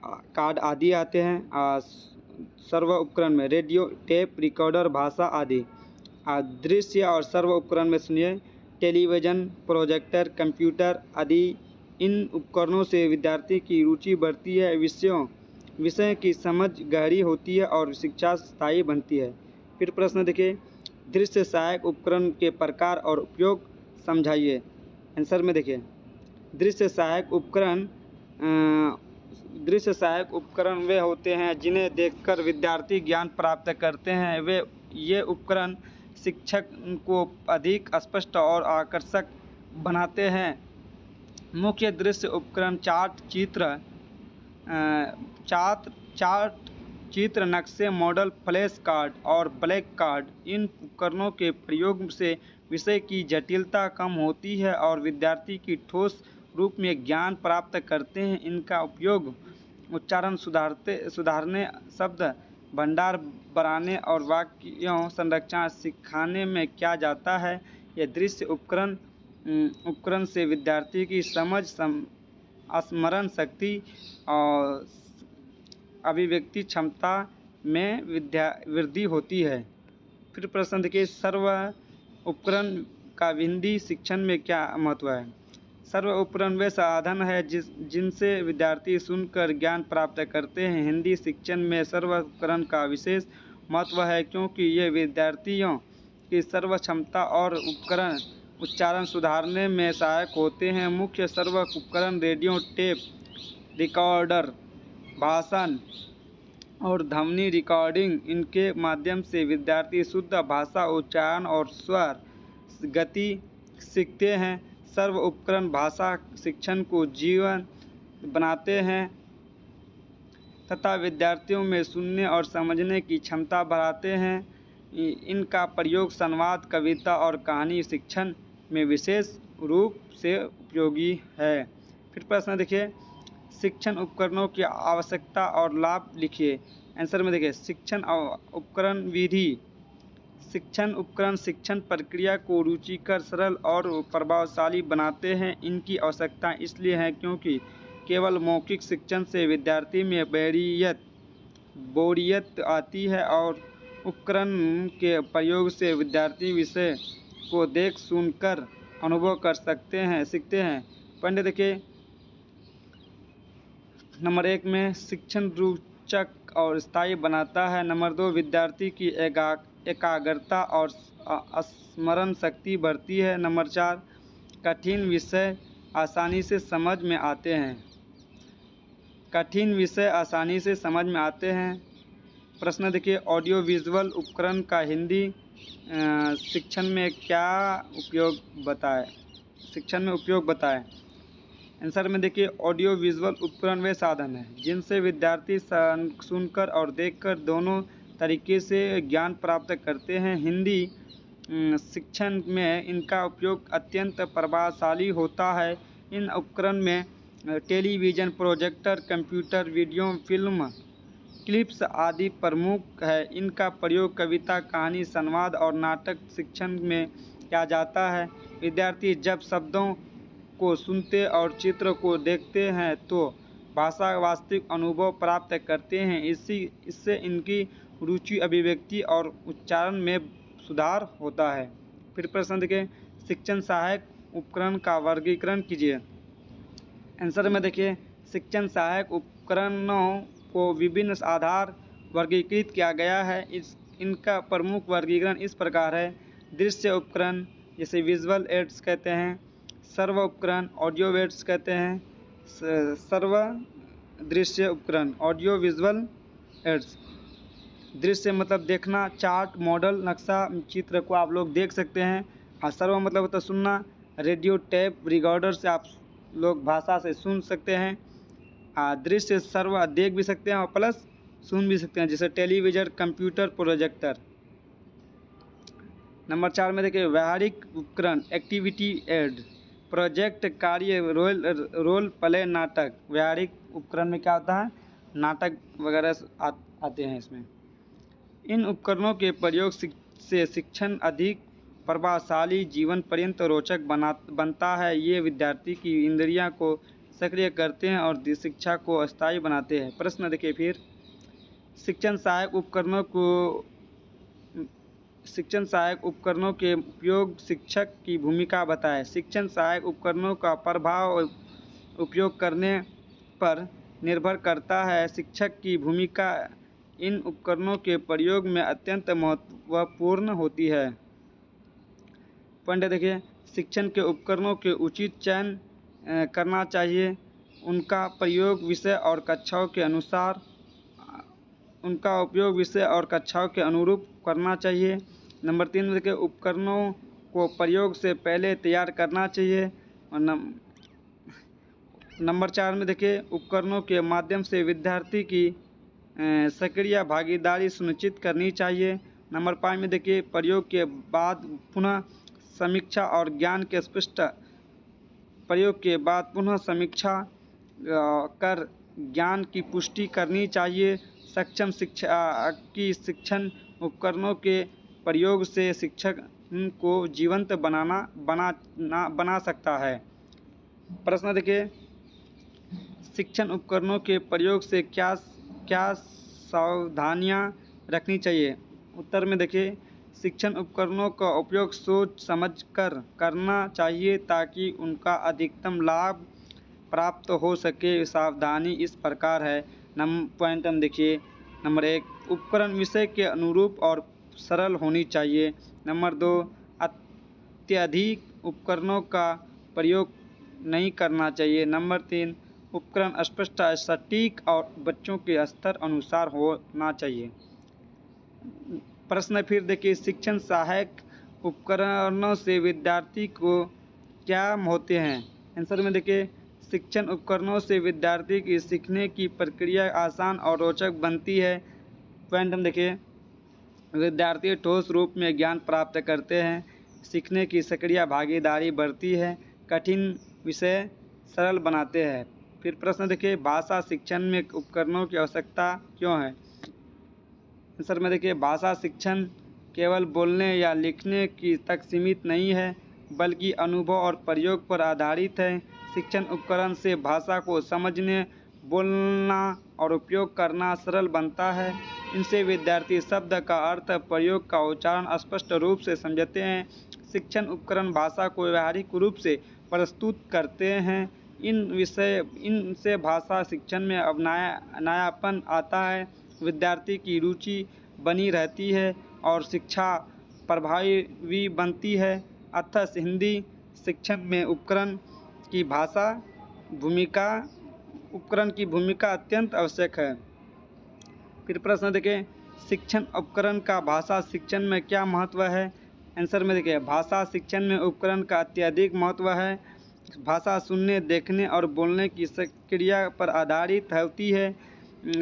कार्ड आदि आते हैं। सर्व उपकरण में रेडियो, टेप रिकॉर्डर, भाषा आदि। दृश्य और सर्व उपकरण में सुनिए टेलीविज़न, प्रोजेक्टर, कंप्यूटर आदि। इन उपकरणों से विद्यार्थी की रुचि बढ़ती है, विषय की समझ गहरी होती है और शिक्षा स्थायी बनती है। फिर प्रश्न देखिए, दृश्य सहायक उपकरण के प्रकार और उपयोग समझाइए। आंसर में देखिए, दृश्य सहायक उपकरण वे होते हैं जिन्हें देखकर विद्यार्थी ज्ञान प्राप्त करते हैं। ये उपकरण शिक्षक को अधिक स्पष्ट और आकर्षक बनाते हैं। मुख्य दृश्य उपकरण चित्र, नक्शे, मॉडल, फ्लैश कार्ड और ब्लैक कार्ड। इन उपकरणों के प्रयोग से विषय की जटिलता कम होती है और विद्यार्थी की ठोस रूप में ज्ञान प्राप्त करते हैं। इनका उपयोग उच्चारण सुधारने, शब्द भंडार बढ़ाने और वाक्यों संरचना सिखाने में किया जाता है। यह दृश्य उपकरण से विद्यार्थी की समझ, स्मरण शक्ति और अभिव्यक्ति क्षमता में वृद्धि होती है। फिर प्रश्न देखिए, सर्व उपकरण का हिंदी शिक्षण में क्या महत्व है। सर्व उपकरण वे साधन है जिनसे विद्यार्थी सुनकर ज्ञान प्राप्त करते हैं। हिंदी शिक्षण में सर्व उपकरण का विशेष महत्व है क्योंकि ये विद्यार्थियों की सर्व क्षमता और उच्चारण सुधारने में सहायक होते हैं। मुख्य सर्व उपकरण रेडियो, टेप रिकॉर्डर, भाषण और ध्वनि रिकॉर्डिंग। इनके माध्यम से विद्यार्थी शुद्ध भाषा, उच्चारण और स्वर गति सीखते हैं। सर्व उपकरण भाषा शिक्षण को जीवन बनाते हैं तथा विद्यार्थियों में सुनने और समझने की क्षमता बढ़ाते हैं। इनका प्रयोग संवाद, कविता और कहानी शिक्षण में विशेष रूप से उपयोगी है। फिर प्रश्न देखिए, शिक्षण उपकरणों की आवश्यकता और लाभ लिखिए। आंसर में देखिए, शिक्षण उपकरण विधि। शिक्षण उपकरण शिक्षण प्रक्रिया को रुचिकर, सरल और प्रभावशाली बनाते हैं। इनकी आवश्यकता इसलिए है क्योंकि केवल मौखिक शिक्षण से विद्यार्थी में बोरियत आती है और उपकरण के प्रयोग से विद्यार्थी विषय को देख सुनकर अनुभव कर सीखते हैं। पॉइंट देखिए, नंबर 1 में शिक्षण रोचक और स्थायी बनाता है। नंबर 2, विद्यार्थी की एकाग्रता और स्मरण शक्ति बढ़ती है। नंबर 4, कठिन विषय आसानी से समझ में आते हैं। प्रश्न देखिए, ऑडियो विजुअल उपकरण का हिंदी शिक्षण में क्या उपयोग बताएं। आंसर में देखिए, ऑडियो विजुअल उपकरण वे साधन हैं जिनसे विद्यार्थी सुनकर और देखकर दोनों तरीके से ज्ञान प्राप्त करते हैं। हिंदी शिक्षण में इनका उपयोग अत्यंत प्रभावशाली होता है। इन उपकरण में television, projector, computer, video, film clips आदि प्रमुख है। इनका प्रयोग कविता, कहानी, संवाद और नाटक शिक्षण में किया जाता है। विद्यार्थी जब शब्दों को सुनते और चित्र को देखते हैं तो भाषा का वास्तविक अनुभव प्राप्त करते हैं। इससे इनकी रुचि, अभिव्यक्ति और उच्चारण में सुधार होता है। फिर प्रश्न देखिए, शिक्षण सहायक उपकरण का वर्गीकरण कीजिए। आंसर में देखिए, शिक्षण सहायक उपकरणों को विभिन्न आधार वर्गीकृत किया गया है। इनका प्रमुख वर्गीकरण इस प्रकार है। दृश्य उपकरण जैसे विजुअल एड्स कहते हैं। सर्व उपकरण ऑडियो एड्स कहते हैं। सर्व दृश्य उपकरण ऑडियो विजुअल एड्स। दृश्य मतलब देखना, चार्ट, मॉडल, नक्शा, चित्र को आप लोग देख सकते हैं। और सर्व मतलब होता है सुनना, रेडियो, टेप रिकॉर्डर से आप लोग भाषा से सुन सकते हैं। दृश्य सर्व देख भी सकते हैं और प्लस सुन भी सकते हैं, जैसे टेलीविज़न, कंप्यूटर, प्रोजेक्टर। नंबर 4 में देखिए, व्यावहारिक उपकरण एक्टिविटी एड। प्रोजेक्ट, कार्य, रोल प्ले, नाटक। व्यावहारिक उपकरण में क्या होता है, नाटक वगैरह आते हैं इसमें। इन उपकरणों के प्रयोग से शिक्षण अधिक प्रभावशाली, जीवन पर्यंत रोचक बनता है। ये विद्यार्थी की इंद्रियां को सक्रिय करते हैं और शिक्षा को स्थायी बनाते हैं। प्रश्न देखिए फिर, शिक्षण सहायक उपकरणों के उपयोग, शिक्षक की भूमिका बताएं। शिक्षण सहायक उपकरणों का प्रभाव उपयोग करने पर निर्भर करता है। शिक्षक की भूमिका इन उपकरणों के प्रयोग में अत्यंत महत्वपूर्ण होती है। पॉइंट देखिए, शिक्षण के उपकरणों के उचित चयन करना चाहिए। उनका प्रयोग विषय और कक्षाओं के अनुसार उनका उपयोग विषय और कक्षाओं के अनुरूप करना चाहिए। नंबर 3 में देखिए, उपकरणों को प्रयोग से पहले तैयार करना चाहिए। और नंबर 4 में देखिए, उपकरणों के माध्यम से विद्यार्थी की सक्रिय भागीदारी सुनिश्चित करनी चाहिए। नंबर 5 में देखिए, प्रयोग के बाद पुनः समीक्षा और ज्ञान के स्पष्ट प्रयोग के बाद पुनः समीक्षा कर ज्ञान की पुष्टि करनी चाहिए। सक्षम शिक्षण उपकरणों के प्रयोग से शिक्षक को जीवंत बना सकता है। प्रश्न देखिए, शिक्षण उपकरणों के प्रयोग से क्या सावधानियां रखनी चाहिए। उत्तर में देखिए, शिक्षण उपकरणों का उपयोग सोच समझ कर करना चाहिए ताकि उनका अधिकतम लाभ प्राप्त हो सके। सावधानी इस प्रकार है। पॉइंट हम देखिए, नंबर 1, उपकरण विषय के अनुरूप और सरल होनी चाहिए। नंबर 2, अत्यधिक उपकरणों का प्रयोग नहीं करना चाहिए। नंबर 3, उपकरण स्पष्ट, सटीक और बच्चों के स्तर अनुसार होना चाहिए। प्रश्न फिर देखिए, शिक्षण सहायक उपकरणों से विद्यार्थी को क्या होते हैं। आंसर में देखिए, शिक्षण उपकरणों से विद्यार्थी की सीखने की प्रक्रिया आसान और रोचक बनती है। पॉइंट हम देखिए, विद्यार्थी ठोस रूप में ज्ञान प्राप्त करते हैं, सीखने की सक्रिय भागीदारी बढ़ती है, कठिन विषय सरल बनाते हैं। फिर प्रश्न देखिए, भाषा शिक्षण में उपकरणों की आवश्यकता क्यों है। आंसर में देखिए, भाषा शिक्षण केवल बोलने या लिखने की तक सीमित नहीं है बल्कि अनुभव और प्रयोग पर आधारित है। शिक्षण उपकरण से भाषा को समझने, बोलना और उपयोग करना सरल बनता है। इनसे विद्यार्थी शब्द का अर्थ, प्रयोग का उच्चारण स्पष्ट रूप से समझते हैं। शिक्षण उपकरण भाषा को व्यावहारिक रूप से प्रस्तुत करते हैं। इनसे भाषा शिक्षण में अब नयापन आता है, विद्यार्थी की रुचि बनी रहती है और शिक्षा प्रभावी बनती है। अतः हिंदी शिक्षण में उपकरण की भूमिका अत्यंत आवश्यक है। फिर प्रश्न देखें, शिक्षण उपकरण का भाषा शिक्षण में क्या महत्व है। आंसर में देखिए, भाषा शिक्षण में उपकरण का अत्यधिक महत्व है। भाषा सुनने, देखने और बोलने की क्रिया पर आधारित होती है।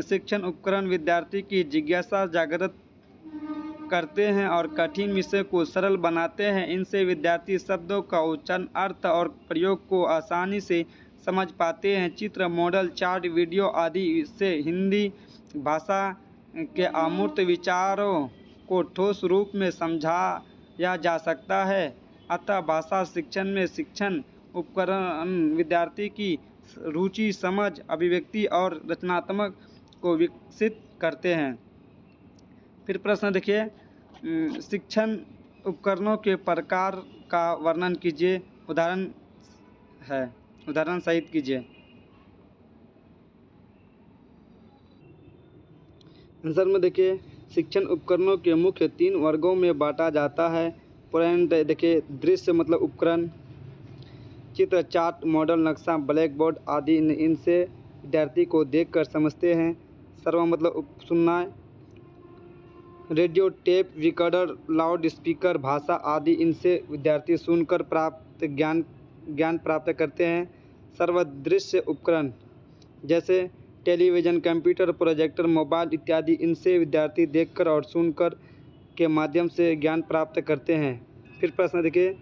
शिक्षण उपकरण विद्यार्थी की जिज्ञासा जागृत करते हैं और कठिन विषय को सरल बनाते हैं। इनसे विद्यार्थी शब्दों का उच्चारण, अर्थ और प्रयोग को आसानी से समझ पाते हैं। चित्र, मॉडल, चार्ट, वीडियो आदि से हिंदी भाषा के अमूर्त विचारों को ठोस रूप में समझाया जा सकता है। अतः भाषा शिक्षण में शिक्षण उपकरण विद्यार्थी की रुचि, समझ, अभिव्यक्ति और रचनात्मक को विकसित करते हैं। फिर प्रश्न देखिए, शिक्षण उपकरणों के प्रकार का वर्णन कीजिए, उदाहरण सहित कीजिए। आंसर में देखिए, शिक्षण उपकरणों के मुख्य 3 वर्गों में बांटा जाता है। पॉइंट देखिए, दृश्य मतलब उपकरण, चित्र, चार्ट, मॉडल, नक्शा, ब्लैक बोर्ड आदि इनसे विद्यार्थी को देखकर समझते हैं। सर्व मतलब सुनना, radio, tape recorder, loud speaker, भाषा आदि इनसे विद्यार्थी सुनकर ज्ञान प्राप्त करते हैं। सर्वदृश्य उपकरण जैसे टेलीविज़न, कंप्यूटर, प्रोजेक्टर, मोबाइल इत्यादि इनसे विद्यार्थी देखकर और सुनकर के माध्यम से ज्ञान प्राप्त करते हैं। फिर प्रश्न देखिए,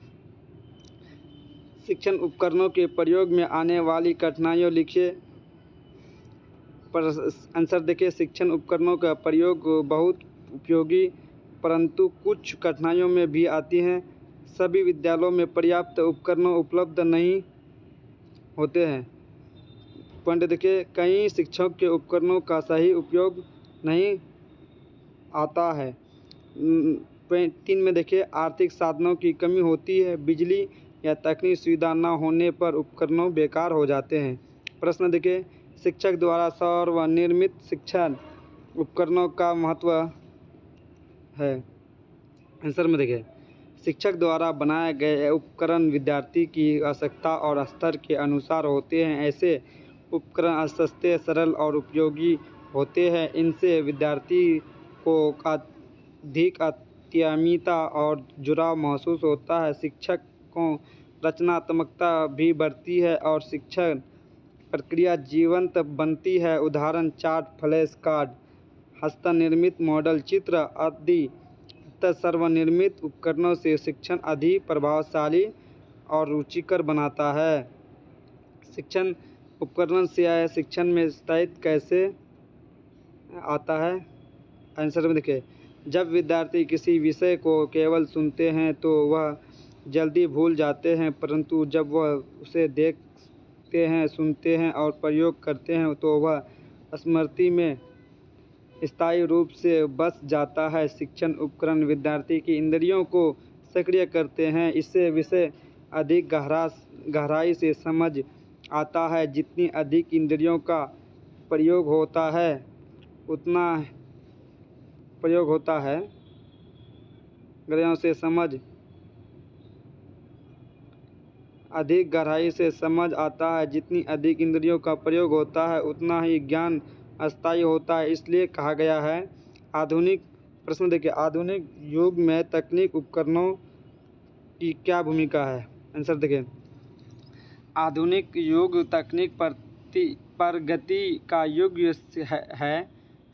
शिक्षण उपकरणों के प्रयोग में आने वाली कठिनाइयों लिखिए। पर आंसर देखिए, शिक्षण उपकरणों का प्रयोग बहुत उपयोगी परंतु कुछ कठिनाइयों में भी आती हैं। सभी विद्यालयों में पर्याप्त उपकरण उपलब्ध नहीं होते हैं। पॉइंट देखिए, कई शिक्षकों के उपकरणों का सही उपयोग नहीं आता है। 3 में देखिए, आर्थिक साधनों की कमी होती है। बिजली या तकनीकी सुविधा न होने पर उपकरणों बेकार हो जाते हैं। प्रश्न देखिए, शिक्षक द्वारा स्वनिर्मित शिक्षण उपकरणों का महत्व है। आंसर में देखिए, शिक्षक द्वारा बनाए गए उपकरण विद्यार्थी की आवश्यकता और स्तर के अनुसार होते हैं। ऐसे उपकरण सस्ते, सरल और उपयोगी होते हैं। इनसे विद्यार्थी को अधिक आत्मीयता और जुड़ाव महसूस होता है। शिक्षकों रचनात्मकता भी बढ़ती है और शिक्षण प्रक्रिया जीवंत बनती है। उदाहरण चार्ट, फ्लैश कार्ड, हस्तनिर्मित मॉडल चित्र आदि स्वनिर्मित उपकरणों से शिक्षण अधिक प्रभावशाली और रुचिकर बनाता है। शिक्षण उपकरण से शिक्षण में स्थायित्व कैसे आता है? आंसर में देखिए, जब विद्यार्थी किसी विषय को केवल सुनते हैं तो वह जल्दी भूल जाते हैं, परंतु जब वह उसे देखते हैं, सुनते हैं और प्रयोग करते हैं तो वह स्मृति में स्थायी रूप से बस जाता है। शिक्षण उपकरण विद्यार्थी की इंद्रियों को सक्रिय करते हैं। इससे विषय अधिक गहराई से समझ आता है। जितनी अधिक इंद्रियों का प्रयोग होता है इंद्रियों से समझ अधिक गहराई से समझ आता है। जितनी अधिक इंद्रियों का प्रयोग होता है उतना ही ज्ञान अस्थायी होता है। इसलिए कहा गया है प्रश्न देखिए, आधुनिक युग में तकनीक उपकरणों की क्या भूमिका है? आंसर देखिए, आधुनिक युग तकनीक प्रगति का युग है।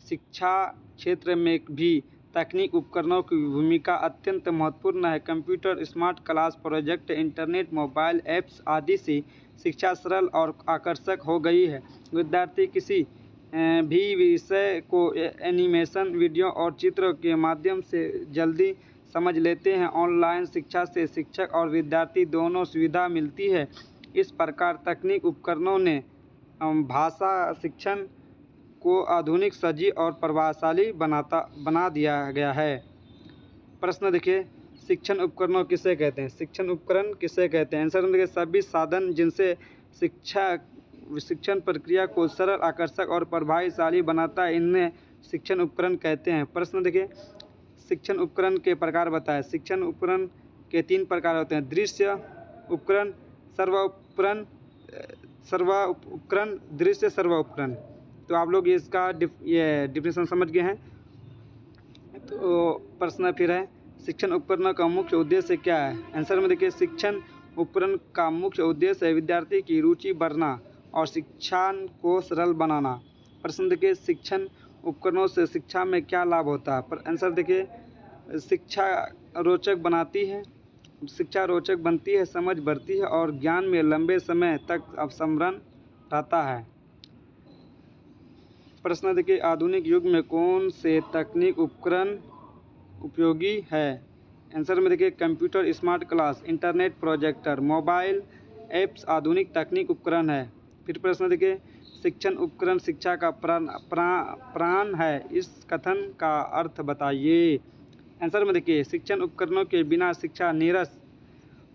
शिक्षा क्षेत्र में भी तकनीक उपकरणों की भूमिका अत्यंत महत्वपूर्ण है। Computer, smart class project, internet, mobile apps आदि से शिक्षा सरल और आकर्षक हो गई है। विद्यार्थी किसी भी विषय को एनिमेशन, वीडियो और चित्र के माध्यम से जल्दी समझ लेते हैं। ऑनलाइन शिक्षा से शिक्षक और विद्यार्थी दोनों सुविधा मिलती है। इस प्रकार तकनीक उपकरणों ने भाषा शिक्षण को आधुनिक, सजीव और प्रभावशाली बना दिया गया है। प्रश्न देखिए, शिक्षण उपकरणों किसे कहते हैं? शिक्षण उपकरण किसे कहते हैं? आंसर देखिए, सभी साधन जिनसे शिक्षण प्रक्रिया को सरल, आकर्षक और प्रभावशाली बनाता है, इन्हें शिक्षण उपकरण कहते हैं। प्रश्न देखिए, शिक्षण उपकरण के प्रकार बताएं। शिक्षण उपकरण के 3 प्रकार होते हैं: दृश्य उपकरण, सर्व उपकरण, दृश्य सर्व उपकरण। तो आप लोग इसका डिफिनेशन समझ गए हैं। तो प्रश्न फिर है, शिक्षण उपकरणों का मुख्य उद्देश्य क्या है? आंसर में देखिए, शिक्षण उपकरण का मुख्य उद्देश्य है विद्यार्थी की रुचि बढ़ाना और शिक्षा को सरल बनाना। प्रश्न देखिए, शिक्षण उपकरणों से शिक्षा में क्या लाभ होता है? पर आंसर देखिए, शिक्षा रोचक बनती है, समझ बढ़ती है और ज्ञान में लंबे समय तक स्मरण रहता है। प्रश्न देखिए, आधुनिक युग में कौन से तकनीक उपकरण उपयोगी है? आंसर में देखिए, computer, smart class, internet, projector, mobile apps आधुनिक तकनीक उपकरण है। फिर प्रश्न देखिए, शिक्षण उपकरण शिक्षा का प्राण है, इस कथन का अर्थ बताइए। आंसर में देखिए, शिक्षण उपकरणों के बिना शिक्षा नीरस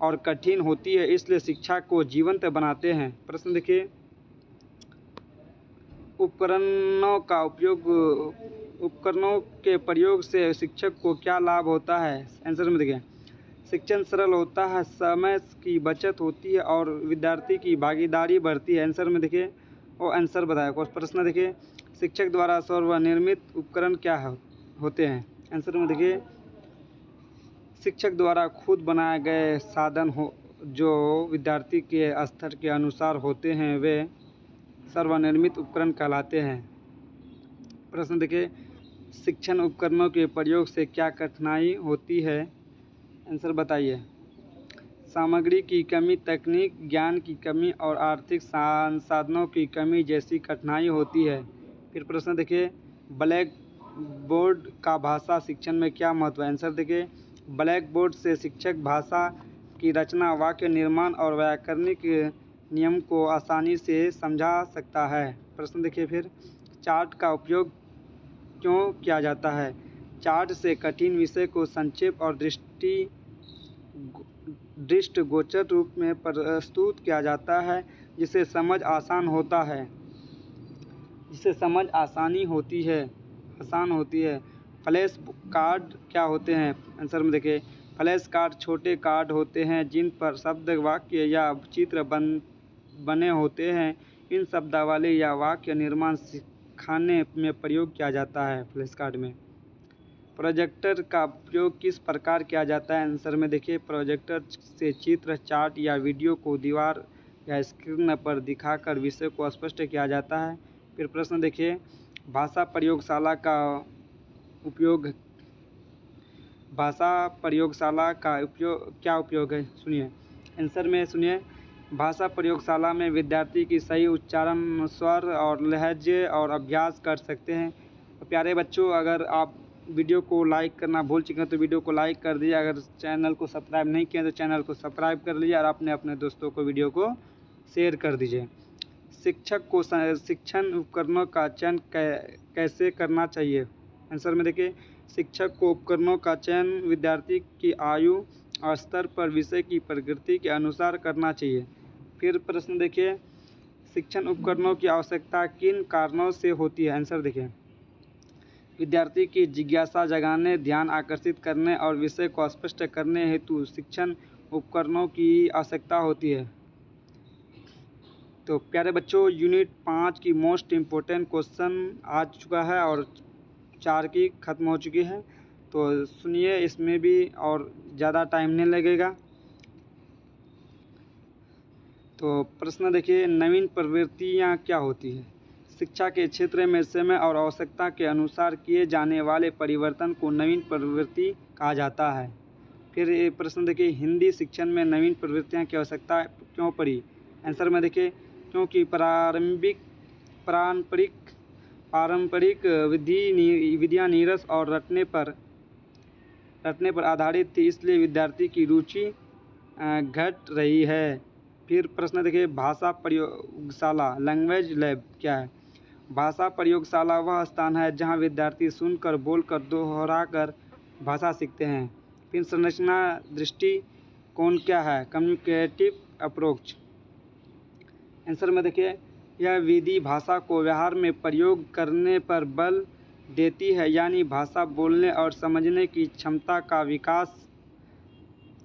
और कठिन होती है, इसलिए शिक्षा को जीवंत बनाते हैं। प्रश्न देखिए, उपकरणों के प्रयोग से शिक्षक को क्या लाभ होता है? आंसर में देखिए, शिक्षण सरल होता है, समय की बचत होती है और विद्यार्थी की भागीदारी बढ़ती है। आंसर में देखिए, वो आंसर बताया। प्रश्न देखिए, शिक्षक द्वारा स्वनिर्मित उपकरण क्या होते हैं? आंसर में देखिए, शिक्षक द्वारा खुद बनाए गए साधन जो विद्यार्थी के स्तर के अनुसार होते हैं, वे स्वनिर्मित उपकरण कहलाते हैं। प्रश्न देखिए, शिक्षण उपकरणों के प्रयोग से क्या कठिनाई होती है? आंसर बताइए। सामग्री की कमी, तकनीक ज्ञान की कमी और आर्थिक संसाधनों की कमी जैसी कठिनाई होती है। फिर प्रश्न देखिए, ब्लैक बोर्ड का भाषा शिक्षण में क्या महत्व है? आंसर देखिए, ब्लैक बोर्ड से शिक्षक भाषा की रचना, वाक्य निर्माण और व्याकरणिक नियम को आसानी से समझा सकता है। प्रश्न देखिए फिर, चार्ट का उपयोग क्यों किया जाता है? चार्ट से कठिन विषय को संक्षेप और दृष्टिगोचर रूप में प्रस्तुत किया जाता है, जिससे समझ आसान होती है। फ्लैश कार्ड क्या होते हैं? आंसर में देखिए, फ्लैश कार्ड छोटे कार्ड होते हैं जिन पर शब्द, वाक्य या चित्र बने होते हैं। इन शब्दावली या वाक्य निर्माण सिखाने में प्रयोग किया जाता है। फ्लैश कार्ड में प्रोजेक्टर का उपयोग किस प्रकार किया जाता है? आंसर में देखिए, प्रोजेक्टर से चित्र, चार्ट या वीडियो को दीवार या स्क्रीन पर दिखाकर विषय को स्पष्ट किया जाता है। फिर प्रश्न देखिए, भाषा प्रयोगशाला का उपयोग क्या उपयोग है? सुनिए, आंसर में सुनिए, भाषा प्रयोगशाला में विद्यार्थी की सही उच्चारण, स्वर और लहजे और अभ्यास कर सकते हैं। प्यारे बच्चों, अगर आप वीडियो को लाइक करना भूल चुके हैं तो वीडियो को लाइक कर दीजिए। अगर चैनल को सब्सक्राइब नहीं किया तो चैनल को सब्सक्राइब कर लीजिए और अपने दोस्तों को वीडियो को शेयर कर दीजिए। शिक्षक को शिक्षण उपकरणों का चयन कैसे करना चाहिए? आंसर में देखिए, शिक्षक को उपकरणों का चयन विद्यार्थी की आयु और स्तर पर विषय की प्रकृति के अनुसार करना चाहिए। फिर प्रश्न देखिए, शिक्षण उपकरणों की आवश्यकता किन कारणों से होती है? आंसर देखिए, विद्यार्थी की जिज्ञासा जगाने, ध्यान आकर्षित करने और विषय को स्पष्ट करने हेतु शिक्षण उपकरणों की आवश्यकता होती है। तो प्यारे बच्चों, यूनिट 5 की मोस्ट इम्पोर्टेंट क्वेश्चन आ चुका है और 4 की ख़त्म हो चुकी है। तो सुनिए, इसमें भी और ज़्यादा टाइम नहीं लगेगा। तो प्रश्न देखिए, नवीन प्रवृत्तियाँ क्या होती है? शिक्षा के क्षेत्र में समय और आवश्यकता के अनुसार किए जाने वाले परिवर्तन को नवीन प्रवृत्ति कहा जाता है। फिर ये प्रश्न देखिए, हिंदी शिक्षण में नवीन प्रवृत्तियाँ की आवश्यकता क्यों पड़ी? आंसर में देखिए, क्योंकि पारंपरिक विधियाँ नीरस और रटने पर आधारित थी, इसलिए विद्यार्थी की रुचि घट रही है। फिर प्रश्न देखिए, भाषा प्रयोगशाला लैंग्वेज लैब क्या है? भाषा प्रयोगशाला वह स्थान है जहाँ विद्यार्थी सुनकर, बोलकर, दोहराकर भाषा सीखते हैं। फिर संरचना दृष्टिकोण क्या है? Communicative approach. आंसर में देखिए, यह विधि भाषा को व्यवहार में प्रयोग करने पर बल देती है, यानी भाषा बोलने और समझने की क्षमता का विकास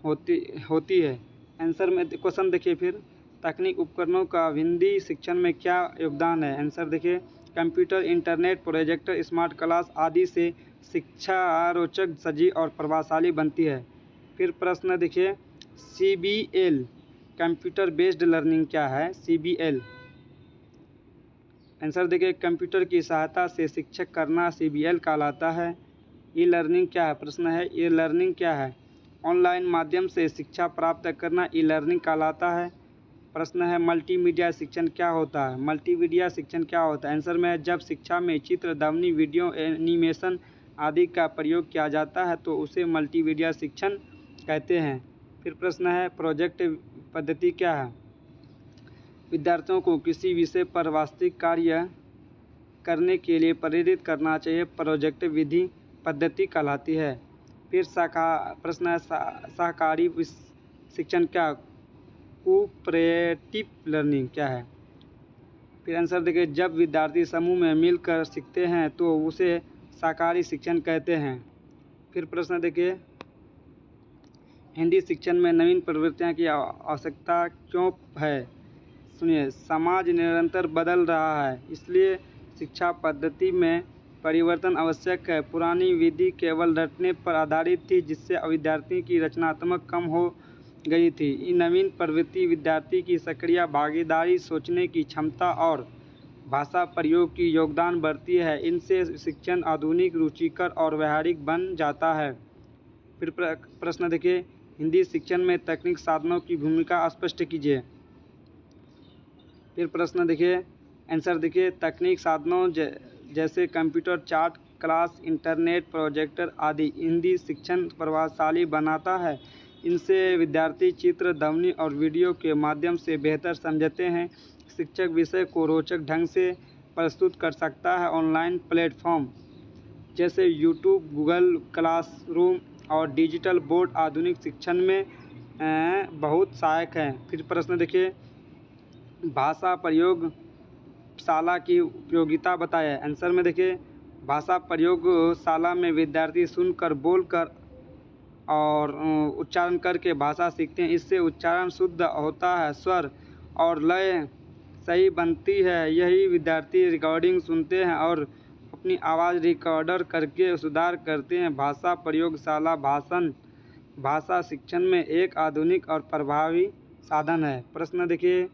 होती है। आंसर में क्वेश्चन देखिए, फिर तकनीक उपकरणों का हिंदी शिक्षण में क्या योगदान है? आंसर देखिए, computer, internet, projector, smart class आदि से शिक्षा रोचक, सजीव और प्रभावशाली बनती है। फिर प्रश्न देखिए, CBL कंप्यूटर बेस्ड लर्निंग क्या है? CBL आंसर देखिए, कंप्यूटर की सहायता से शिक्षक करना CBL कहलाता है। ई लर्निंग क्या है? प्रश्न है, ई लर्निंग क्या है? ऑनलाइन माध्यम से शिक्षा प्राप्त करना ई लर्निंग कहलाता है। प्रश्न है, मल्टीमीडिया शिक्षण क्या होता है? मल्टीमीडिया शिक्षण क्या होता है? आंसर में है, जब शिक्षा में चित्र, ध्वनि, वीडियो, एनिमेशन आदि का प्रयोग किया जाता है तो उसे मल्टीमीडिया शिक्षण कहते हैं। फिर प्रश्न है, प्रोजेक्ट पद्धति क्या है? विद्यार्थियों को किसी विषय पर वास्तविक कार्य करने के लिए प्रेरित करना चाहिए, प्रोजेक्ट विधि पद्धति कहलाती है। फिर प्रश्न है, सहकारी शिक्षण क्या? कोऑपरेटिव लर्निंग क्या है? फिर आंसर देखिए, जब विद्यार्थी समूह में मिलकर सीखते हैं तो उसे सहकारी शिक्षण कहते हैं। फिर प्रश्न देखिए, हिंदी शिक्षण में नवीन प्रवृत्तियाँ की आवश्यकता क्यों है? सुनिए, समाज निरंतर बदल रहा है, इसलिए शिक्षा पद्धति में परिवर्तन आवश्यक है। पुरानी विधि केवल रटने पर आधारित थी, जिससे विद्यार्थी की रचनात्मक कम हो गई थी। ये नवीन प्रवृत्ति विद्यार्थी की सक्रिय भागीदारी, सोचने की क्षमता और भाषा प्रयोग की योगदान बढ़ती है। इनसे शिक्षण आधुनिक, रुचिकर और व्यावहारिक बन जाता है। फिर प्रश्न देखिए, हिंदी शिक्षण में तकनीक साधनों की भूमिका स्पष्ट कीजिए। फिर प्रश्न देखिए, आंसर देखिए, तकनीक साधनों जैसे computer, chart, class, internet, projector आदि हिंदी शिक्षण प्रभावशाली बनाता है। इनसे विद्यार्थी चित्र, ध्वनि और वीडियो के माध्यम से बेहतर समझते हैं। शिक्षक विषय को रोचक ढंग से प्रस्तुत कर सकता है। ऑनलाइन प्लेटफॉर्म जैसे यूट्यूब, गूगल क्लासरूम और डिजिटल बोर्ड आधुनिक शिक्षण में बहुत सहायक हैं। फिर प्रश्न देखिए, भाषा प्रयोगशाला की उपयोगिता बताएं। आंसर में देखिए, भाषा प्रयोगशाला में विद्यार्थी सुनकर, बोलकर और उच्चारण करके भाषा सीखते हैं। इससे उच्चारण शुद्ध होता है, स्वर और लय सही बनती है। यही विद्यार्थी रिकॉर्डिंग सुनते हैं और अपनी आवाज़ रिकॉर्डर करके सुधार करते हैं। भाषा प्रयोगशाला भाषा शिक्षण में एक आधुनिक और प्रभावी साधन है। प्रश्न देखिए,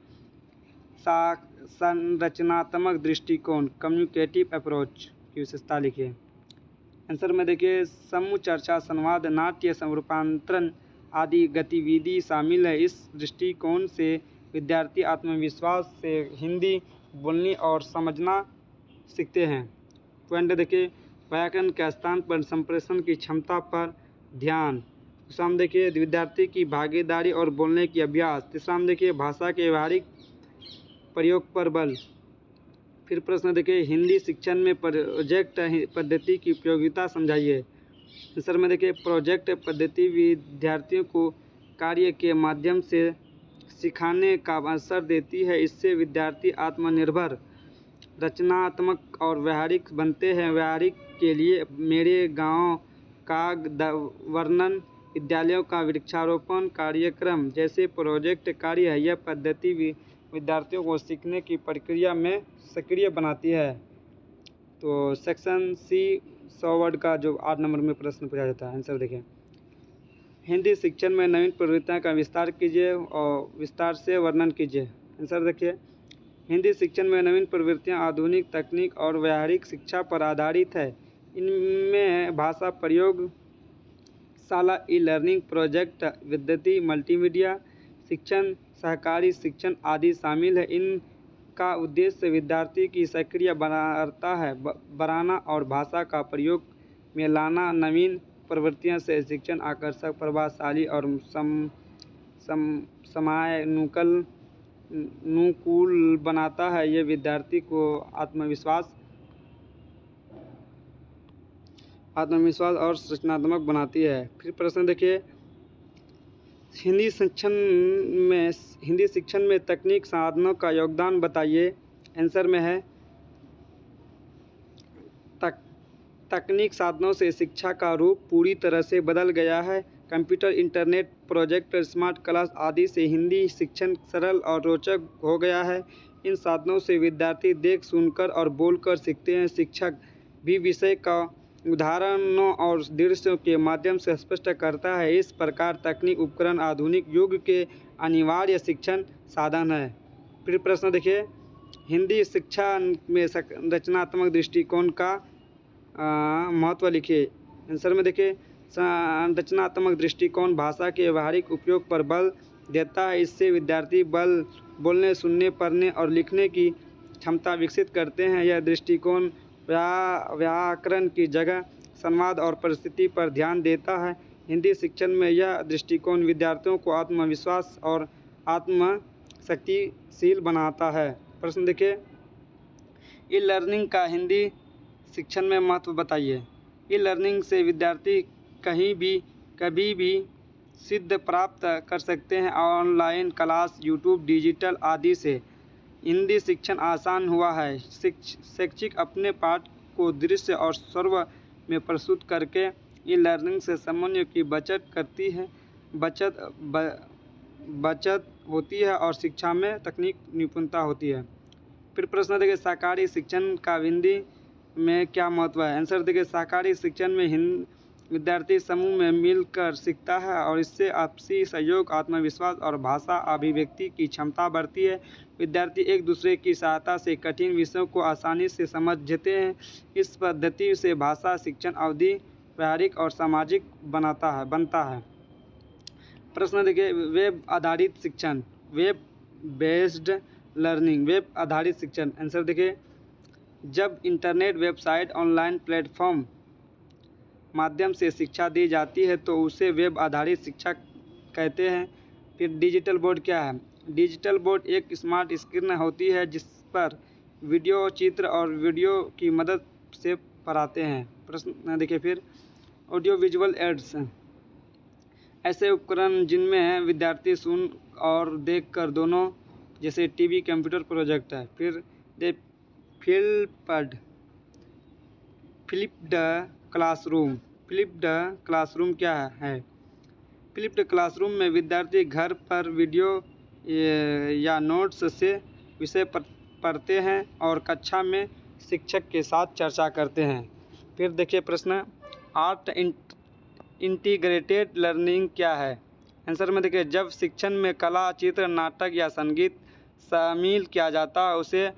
संरचनात्मक दृष्टिकोण कम्युनिकेटिव अप्रोच की विशेषता लिखिए। आंसर में देखिए, समूह चर्चा, संवाद, नाट्य, रूपांतरण आदि गतिविधि शामिल है। इस दृष्टिकोण से विद्यार्थी आत्मविश्वास से हिंदी बोलने और समझना सीखते हैं। पॉइंट देखिए, व्याकरण के स्थान पर संप्रेषण की क्षमता पर ध्यान। दूसरा में देखिए, विद्यार्थी की भागीदारी और बोलने की अभ्यास। तीसरा में देखिए, भाषा के व्यवहारिक प्रयोग पर बल। फिर प्रश्न देखिए, हिंदी शिक्षण में प्रोजेक्ट पद्धति की उपयोगिता समझाइए। आंसर में देखिए, प्रोजेक्ट पद्धति विद्यार्थियों को कार्य के माध्यम से सिखाने का अवसर देती है। इससे विद्यार्थी आत्मनिर्भर, रचनात्मक और व्यावहारिक बनते हैं। व्यावहारिक के लिए मेरे गांव का वर्णन, विद्यालयों का वृक्षारोपण कार्यक्रम जैसे प्रोजेक्ट कार्य है। यह पद्धति विद्यार्थियों को सीखने की प्रक्रिया में सक्रिय बनाती है। तो सेक्शन सी 100 वर्ड का जो 8 नंबर में प्रश्न पूछा जाता है। आंसर देखिए, हिंदी शिक्षण में नवीन प्रवृत्तियों का विस्तार कीजिए और विस्तार से वर्णन कीजिए। आंसर देखिए, हिंदी शिक्षण में नवीन प्रवृत्तियां आधुनिक तकनीक और व्यावहारिक शिक्षा पर आधारित है। इनमें भाषा प्रयोगशाला, ई लर्निंग प्रोजेक्ट, विद्यार्थी मल्टीमीडिया शिक्षण, सहकारी शिक्षण आदि शामिल है। इनका उद्देश्य विद्यार्थी की सक्रिय बनाना और भाषा का प्रयोग में लाना। नवीन प्रवृत्तियों से शिक्षण आकर्षक, प्रभावशाली और समयानुकूल बनाता है। ये विद्यार्थी को आत्मविश्वास और रचनात्मक बनाती है। फिर प्रश्न देखिए, हिंदी शिक्षण में तकनीक साधनों का योगदान बताइए। आंसर में है, तकनीक साधनों से शिक्षा का रूप पूरी तरह से बदल गया है। Computer, internet, projector, smart class आदि से हिंदी शिक्षण सरल और रोचक हो गया है। इन साधनों से विद्यार्थी देख, सुनकर और बोलकर सीखते हैं। शिक्षक भी विषय का उदाहरणों और दृश्यों के माध्यम से स्पष्ट करता है। इस प्रकार तकनीक उपकरण आधुनिक युग के अनिवार्य शिक्षण साधन है। फिर प्रश्न देखिए, हिंदी शिक्षा में रचनात्मक दृष्टिकोण का महत्व लिखिए। आंसर में देखिए, रचनात्मक दृष्टिकोण भाषा के व्यवहारिक उपयोग पर बल देता है। इससे विद्यार्थी बोलने, सुनने, पढ़ने और लिखने की क्षमता विकसित करते हैं। यह दृष्टिकोण व्याकरण की जगह संवाद और परिस्थिति पर ध्यान देता है। हिंदी शिक्षण में यह दृष्टिकोण विद्यार्थियों को आत्मविश्वास और आत्मशक्तिशील बनाता है। प्रश्न देखिए, ई लर्निंग का हिंदी शिक्षण में महत्व बताइए। ई लर्निंग से विद्यार्थी कहीं भी कभी भी सिद्ध प्राप्त कर सकते हैं। ऑनलाइन क्लास, यूट्यूब, डिजिटल आदि से हिंदी शिक्षण आसान हुआ है। शिक्षक अपने पाठ को दृश्य और स्वर में प्रस्तुत करके ई लर्निंग से समन्वय की बचत होती है और शिक्षा में तकनीक निपुणता होती है। फिर प्रश्न देखिए, सहकारी शिक्षण का हिंदी में क्या महत्व है। आंसर देखिए, सहकारी शिक्षण में विद्यार्थी समूह में मिलकर सीखता है और इससे आपसी सहयोग, आत्मविश्वास और भाषा अभिव्यक्ति की क्षमता बढ़ती है। विद्यार्थी एक दूसरे की सहायता से कठिन विषयों को आसानी से समझते हैं। इस पद्धति से भाषा शिक्षण अवधि व्यावहारिक और सामाजिक बनता है। प्रश्न देखिए, वेब आधारित शिक्षण, वेब बेस्ड लर्निंग, वेब आधारित शिक्षण। आंसर देखिए, जब इंटरनेट वेबसाइट ऑनलाइन प्लेटफॉर्म माध्यम से शिक्षा दी जाती है तो उसे वेब आधारित शिक्षा कहते हैं। फिर डिजिटल बोर्ड क्या है? डिजिटल बोर्ड एक स्मार्ट स्क्रीन होती है जिस पर वीडियो, चित्र और वीडियो की मदद से पढ़ाते हैं। प्रश्न देखिए फिर, ऑडियो विजुअल एड्स, ऐसे उपकरण जिनमें विद्यार्थी सुन और देख कर दोनों, जैसे टीवी, कंप्यूटर, प्रोजेक्ट है। फिर they flipped flipped classroom, flipped classroom क्या है? फ्लिप्ड क्लासरूम में विद्यार्थी घर पर वीडियो या नोट्स से विषय पढ़ते हैं और कक्षा में शिक्षक के साथ चर्चा करते हैं। फिर देखिए प्रश्न, आर्ट इंटीग्रेटेड लर्निंग क्या है? आंसर में देखिए, जब शिक्षण में कला, चित्र, नाटक या संगीत शामिल किया जाता है उसे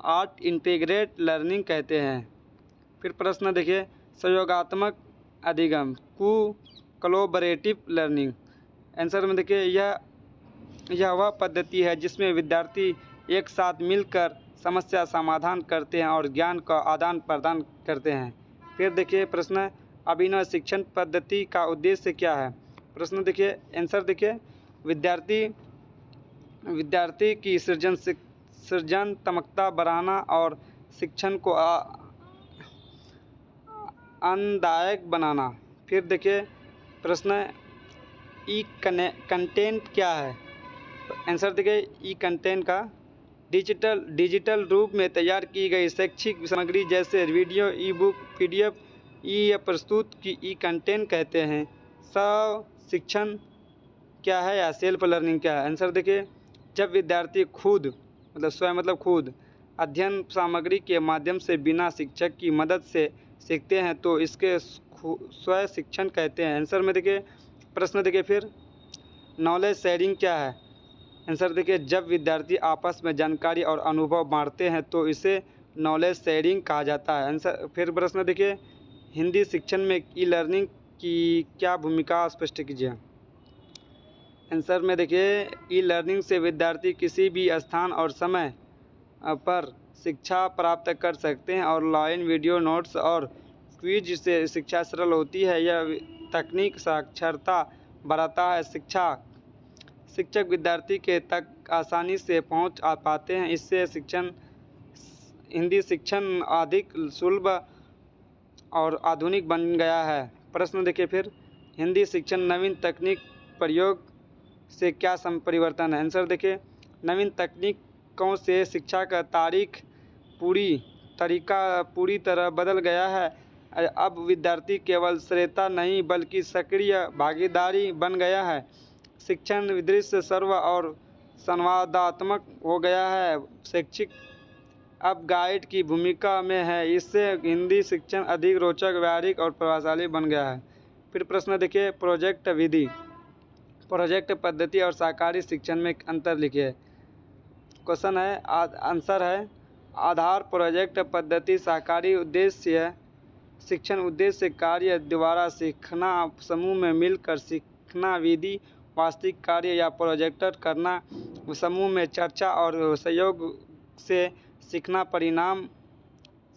आर्ट इंटीग्रेटेड लर्निंग कहते हैं। फिर प्रश्न देखिए, सहयोगात्मक अधिगम, कोलैबोरेटिव लर्निंग। आंसर में देखिए, यह वह पद्धति है जिसमें विद्यार्थी एक साथ मिलकर समस्या समाधान करते हैं और ज्ञान का आदान प्रदान करते हैं। फिर देखिए प्रश्न, अभिनव शिक्षण पद्धति का उद्देश्य क्या है? प्रश्न देखिए, आंसर देखिए, विद्यार्थी की सृजनात्मकता बढ़ाना और शिक्षण को आनंददायक बनाना। फिर देखिए प्रश्न, ई कंटेंट क्या है? आंसर देखिए, ई कंटेंट का डिजिटल रूप में तैयार की गई शैक्षिक सामग्री जैसे वीडियो, ई बुक, PDF ई प्रस्तुत की ई कंटेंट कहते हैं। शिक्षण क्या है या सेल्फ लर्निंग क्या है? आंसर देखिए, जब विद्यार्थी खुद, मतलब स्वयं मतलब खुद, अध्ययन सामग्री के माध्यम से बिना शिक्षक की मदद से सीखते हैं तो इसके स्व शिक्षण कहते हैं। आंसर में देखिए प्रश्न देखिए फिर, नॉलेज शेयरिंग क्या है? आंसर देखिए, जब विद्यार्थी आपस में जानकारी और अनुभव बांटते हैं तो इसे नॉलेज शेयरिंग कहा जाता है। आंसर फिर प्रश्न देखिए, हिंदी शिक्षण में ई लर्निंग की क्या भूमिका स्पष्ट कीजिए? आंसर में देखिए, ई लर्निंग से विद्यार्थी किसी भी स्थान और समय पर शिक्षा प्राप्त कर सकते हैं और ऑनलाइन वीडियो, नोट्स और क्विज से शिक्षा सरल होती है। यह तकनीक साक्षरता बढ़ाता है। शिक्षक विद्यार्थी के तक आसानी से पहुंच पाते हैं। इससे हिंदी शिक्षण अधिक सुलभ और आधुनिक बन गया है। प्रश्न देखिए फिर, हिंदी शिक्षण नवीन तकनीक प्रयोग से क्या परिवर्तन है? आंसर देखिए, नवीन तकनीकों से शिक्षा का पूरी तरह बदल गया है। अब विद्यार्थी केवल श्रोता नहीं बल्कि सक्रिय भागीदारी बन गया है। शिक्षण दृश्य, सर्व और संवादात्मक हो गया है। शैक्षिक अब गाइड की भूमिका में है। इससे हिंदी शिक्षण अधिक रोचक, व्यावहारिक और प्रभावशाली बन गया है। फिर प्रश्न देखिए, प्रोजेक्ट विधि, प्रोजेक्ट पद्धति और शाकाहारी शिक्षण में अंतर लिखिए। क्वेश्चन है, आंसर है, आधार प्रोजेक्ट पद्धति शाकाहारी उद्देश्य शिक्षण, उद्देश्य कार्य द्वारा सीखना, समूह में मिलकर सीखना, विधि वास्तविक कार्य या प्रोजेक्ट करना, समूह में चर्चा और सहयोग से सीखना, परिणाम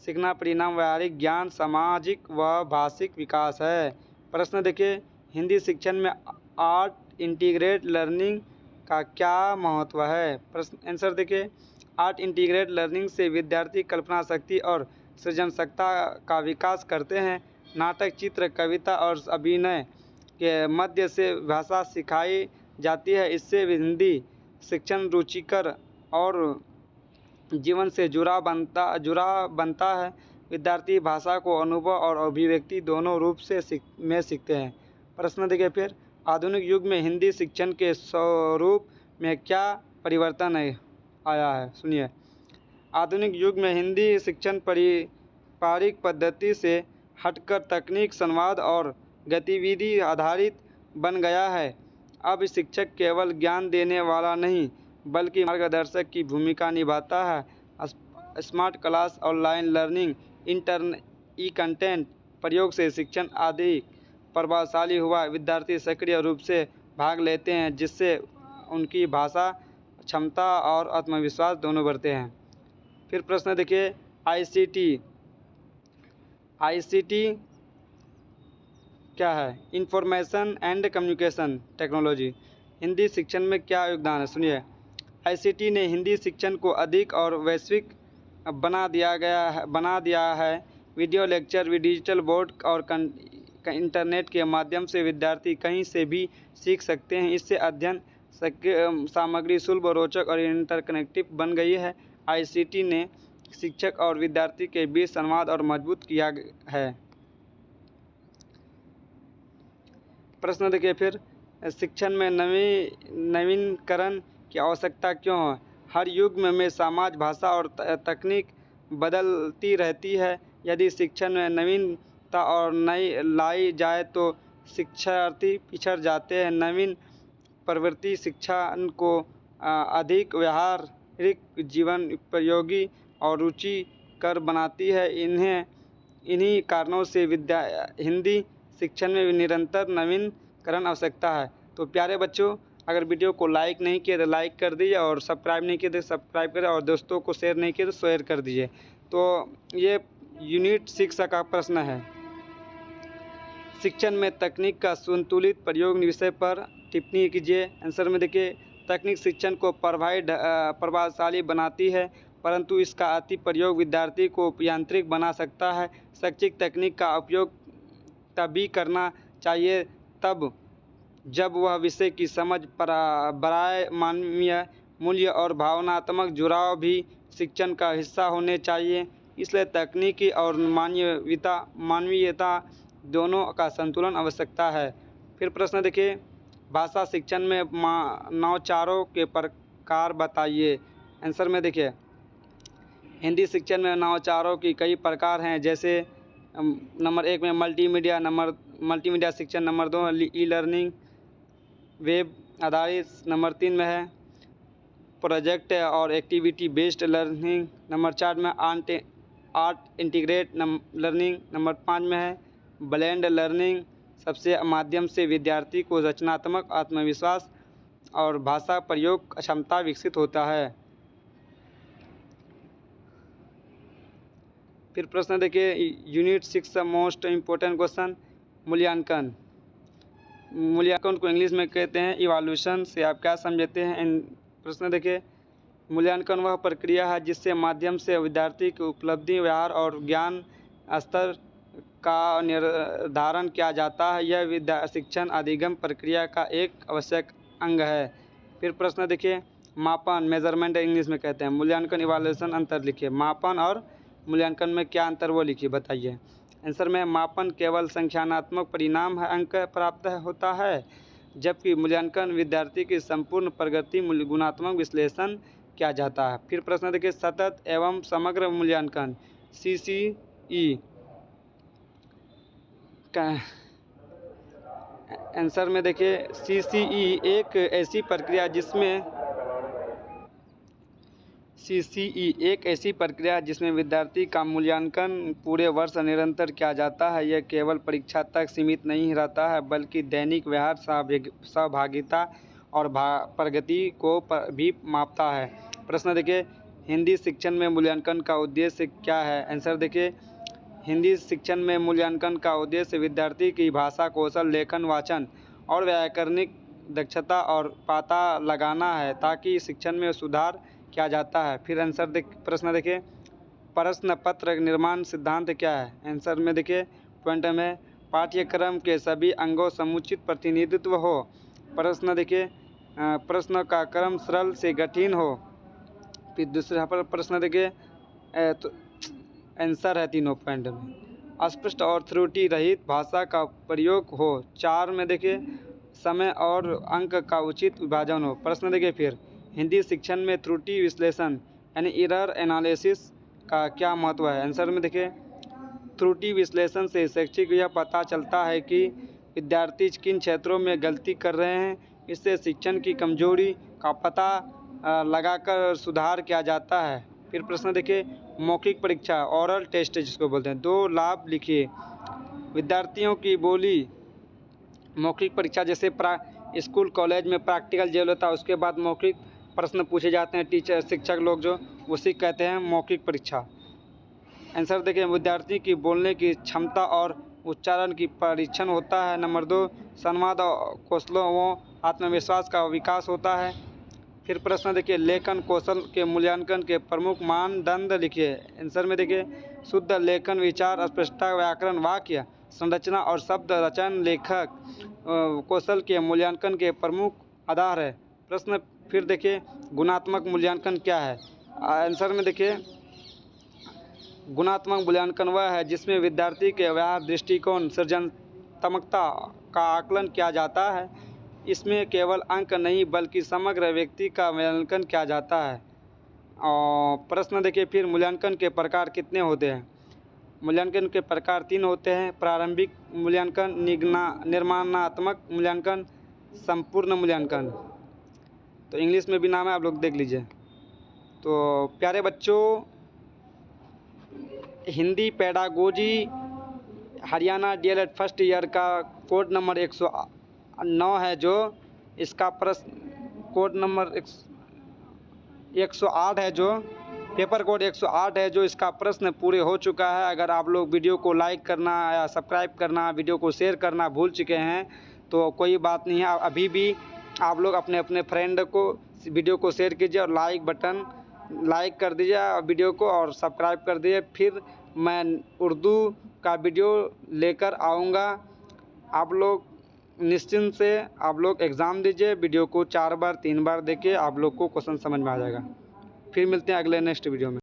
व्यावहारिक ज्ञान, सामाजिक व भाषिक विकास है। प्रश्न देखिए, हिंदी शिक्षण में आर्ट इंटीग्रेटेड लर्निंग का क्या महत्व है? प्रश्न आंसर देखिए, आर्ट इंटीग्रेटेड लर्निंग से विद्यार्थी कल्पना शक्ति और सृजनशीलता का विकास करते हैं। नाटक, चित्र, कविता और अभिनय के मध्य से भाषा सिखाई जाती है। इससे हिंदी शिक्षण रुचिकर और जीवन से जुड़ा बनता है। विद्यार्थी भाषा को अनुभव और अभिव्यक्ति दोनों रूप से सीखते हैं। प्रश्न देखिए फिर, आधुनिक युग में हिंदी शिक्षण के स्वरूप में क्या परिवर्तन आया है? सुनिए, आधुनिक युग में हिंदी शिक्षण पारंपरिक पद्धति से हटकर तकनीक, संवाद और गतिविधि आधारित बन गया है। अब शिक्षक केवल ज्ञान देने वाला नहीं बल्कि मार्गदर्शक की भूमिका निभाता है। स्मार्ट क्लास, ऑनलाइन लर्निंग, ई कंटेंट प्रयोग से शिक्षण अधिक प्रभावशाली हुआ। विद्यार्थी सक्रिय रूप से भाग लेते हैं, जिससे उनकी भाषा क्षमता और आत्मविश्वास दोनों बढ़ते हैं। फिर प्रश्न देखिए, आईसीटी क्या है? Information and communication technology. Hindi शिक्षण में क्या योगदान है? सुनिए। आईसीटी ने हिंदी शिक्षण को अधिक और वैश्विक बना दिया है। वीडियो लेक्चर, डिजिटल बोर्ड और इंटरनेट के माध्यम से विद्यार्थी कहीं से भी सीख सकते हैं। इससे अध्ययन सामग्री सुलभ, रोचक और इंटरकनेक्टिव बन गई है। आईसीटी ने शिक्षक और विद्यार्थी के बीच संवाद और मजबूत किया है। प्रश्न देखिए फिर, शिक्षण में नवीनीकरण की आवश्यकता क्यों है? हर युग में समाज, भाषा और तकनीक बदलती रहती है। यदि शिक्षण में नवीनता और नई लाई जाए तो शिक्षार्थी पिछड़ जाते हैं। नवीन प्रवृत्ति शिक्षण को अधिक व्यावहारिक, जीवन उपयोगी और रुचिकर बनाती है। इन्हीं कारणों से हिंदी शिक्षण में निरंतर नवीनीकरण आवश्यकता है। तो प्यारे बच्चों, अगर वीडियो को लाइक नहीं किए तो लाइक कर दीजिए, और सब्सक्राइब नहीं किए तो सब्सक्राइब करें, और दोस्तों को शेयर नहीं किए तो शेयर कर दीजिए। तो ये यूनिट 6 का प्रश्न है। शिक्षण में तकनीक का संतुलित प्रयोग विषय पर टिप्पणी कीजिए। आंसर में देखिए, तकनीक शिक्षण को प्रभावशाली बनाती है, परंतु इसका अति प्रयोग विद्यार्थी को यांत्रिक बना सकता है। शैक्षिक तकनीक का उपयोग तभी करना चाहिए जब वह विषय की समझ, बराए मानवीय मूल्य और भावनात्मक जुड़ाव भी शिक्षण का हिस्सा होने चाहिए। इसलिए तकनीकी और मानवीयता दोनों का संतुलन आवश्यकता है। फिर प्रश्न देखिए, भाषा शिक्षण में नवाचारों के प्रकार बताइए। आंसर में देखिए, हिंदी शिक्षण में नवाचारों की कई प्रकार हैं, जैसे नंबर 1 में मल्टीमीडिया शिक्षण, नंबर 2 ई लर्निंग वेब आधारित, नंबर 3 में है प्रोजेक्ट और एक्टिविटी बेस्ड लर्निंग, नंबर 4 में आर्ट इंटीग्रेट लर्निंग, नंबर 5 में है ब्लेंड लर्निंग। सबसे माध्यम से विद्यार्थी को रचनात्मक, आत्मविश्वास और भाषा प्रयोग क्षमता विकसित होता है। फिर प्रश्न देखिए, यूनिट 6 मोस्ट इम्पोर्टेंट क्वेश्चन, मूल्यांकन को इंग्लिश में कहते हैं इवैल्यूएशन। से आप क्या समझते हैं? प्रश्न देखिए, मूल्यांकन वह प्रक्रिया है जिससे माध्यम से विद्यार्थी की उपलब्धि, व्यवहार और ज्ञान स्तर का निर्धारण किया जाता है। यह शिक्षण अधिगम प्रक्रिया का एक आवश्यक अंग है। फिर प्रश्न देखिए, मापन, मेजरमेंट इंग्लिश में कहते हैं। मूल्यांकन, इवैल्यूएशन, अंतर लिखिए। मापन और मूल्यांकन में क्या अंतर वो लिखिए, बताइए। आंसर में, मापन केवल संख्यात्मक परिणाम है, अंक प्राप्त होता है, जबकि मूल्यांकन विद्यार्थी की संपूर्ण प्रगति गुणात्मक विश्लेषण किया जाता है। फिर प्रश्न देखिए, सतत एवं समग्र मूल्यांकन CCE का आंसर में देखिए, CCE एक ऐसी प्रक्रिया जिसमें विद्यार्थी का मूल्यांकन पूरे वर्ष निरंतर किया जाता है। यह केवल परीक्षा तक सीमित नहीं रहता है, बल्कि दैनिक व्यवहार, सहभागिता और प्रगति को भी मापता है। प्रश्न देखिए, हिंदी शिक्षण में मूल्यांकन का उद्देश्य क्या है? आंसर देखिए, हिंदी शिक्षण में मूल्यांकन का उद्देश्य विद्यार्थी की भाषा कौशल, लेखन, वाचन और व्याकरणिक दक्षता और पता लगाना है, ताकि शिक्षण में सुधार किया जाता है। फिर प्रश्न देखिए, प्रश्न पत्र निर्माण सिद्धांत क्या है? आंसर में देखिए, पॉइंट में पाठ्यक्रम के सभी अंगों समुचित प्रतिनिधित्व हो। प्रश्न देखिए, प्रश्न का क्रम सरल से कठिन हो। फिर दूसरा प्रश्न देखिए, तो आंसर है तीनों पॉइंट में, अस्पष्ट और त्रुटि रहित भाषा का प्रयोग हो। 4 में देखिए, समय और अंक का उचित विभाजन हो। प्रश्न देखिए फिर, हिंदी शिक्षण में त्रुटि विश्लेषण यानी एरर एनालिसिस का क्या महत्व है? आंसर में देखिए, त्रुटि विश्लेषण से शैक्षिक यह पता चलता है कि विद्यार्थी किन क्षेत्रों में गलती कर रहे हैं। इससे शिक्षण की कमजोरी का पता लगाकर सुधार किया जाता है। फिर प्रश्न देखिए, मौखिक परीक्षा ओरल टेस्ट जिसको बोलते हैं, 2 लाभ लिखिए। विद्यार्थियों की बोली मौखिक परीक्षा जैसे स्कूल कॉलेज में प्रैक्टिकल जो होता है उसके बाद मौखिक प्रश्न पूछे जाते हैं। टीचर शिक्षक लोग जो उसी कहते हैं मौखिक परीक्षा। आंसर देखिए, विद्यार्थी की बोलने की क्षमता और उच्चारण की परीक्षण होता है। नंबर 2, संवाद कौशलों व आत्मविश्वास का विकास होता है। फिर प्रश्न देखिए, लेखन कौशल के मूल्यांकन के प्रमुख मानदंड लिखिए। आंसर में देखिए, शुद्ध लेखन, विचार स्पष्टता, व्याकरण, वाक्य संरचना और शब्द रचन लेखक कौशल के मूल्यांकन के प्रमुख आधार है। प्रश्न फिर देखिए, गुणात्मक मूल्यांकन क्या है। आंसर में देखिए, गुणात्मक मूल्यांकन वह है जिसमें विद्यार्थी के व्यवहार, दृष्टिकोण, सृजनात्मकता का आकलन किया जाता है। इसमें केवल अंक नहीं बल्कि समग्र व्यक्ति का मूल्यांकन किया जाता है। और प्रश्न देखिए, फिर मूल्यांकन के प्रकार कितने होते हैं। मूल्यांकन के प्रकार 3 होते हैं: प्रारंभिक मूल्यांकन, निर्माणात्मक मूल्यांकन, संपूर्ण मूल्यांकन। तो इंग्लिश में भी नाम है, आप लोग देख लीजिए। तो प्यारे बच्चों, Hindi pedagogy Haryana DElEd first year का कोड नंबर 109 है, जो इसका प्रश्न कोड नंबर 108 है, जो पेपर कोड 108 है, जो इसका प्रश्न पूरे हो चुका है। अगर आप लोग वीडियो को लाइक करना या सब्सक्राइब करना, वीडियो को शेयर करना भूल चुके हैं तो कोई बात नहीं है, अभी भी आप लोग अपने अपने फ्रेंड को वीडियो को शेयर कीजिए और लाइक कर दीजिए वीडियो को और सब्सक्राइब कर दीजिए। फिर मैं उर्दू का वीडियो लेकर आऊँगा। आप लोग निश्चिंत से आप लोग एग्ज़ाम दीजिए। वीडियो को 4 बार 3 बार देखिए, आप लोग को क्वेश्चन समझ में आ जाएगा। फिर मिलते हैं अगले नेक्स्ट वीडियो में।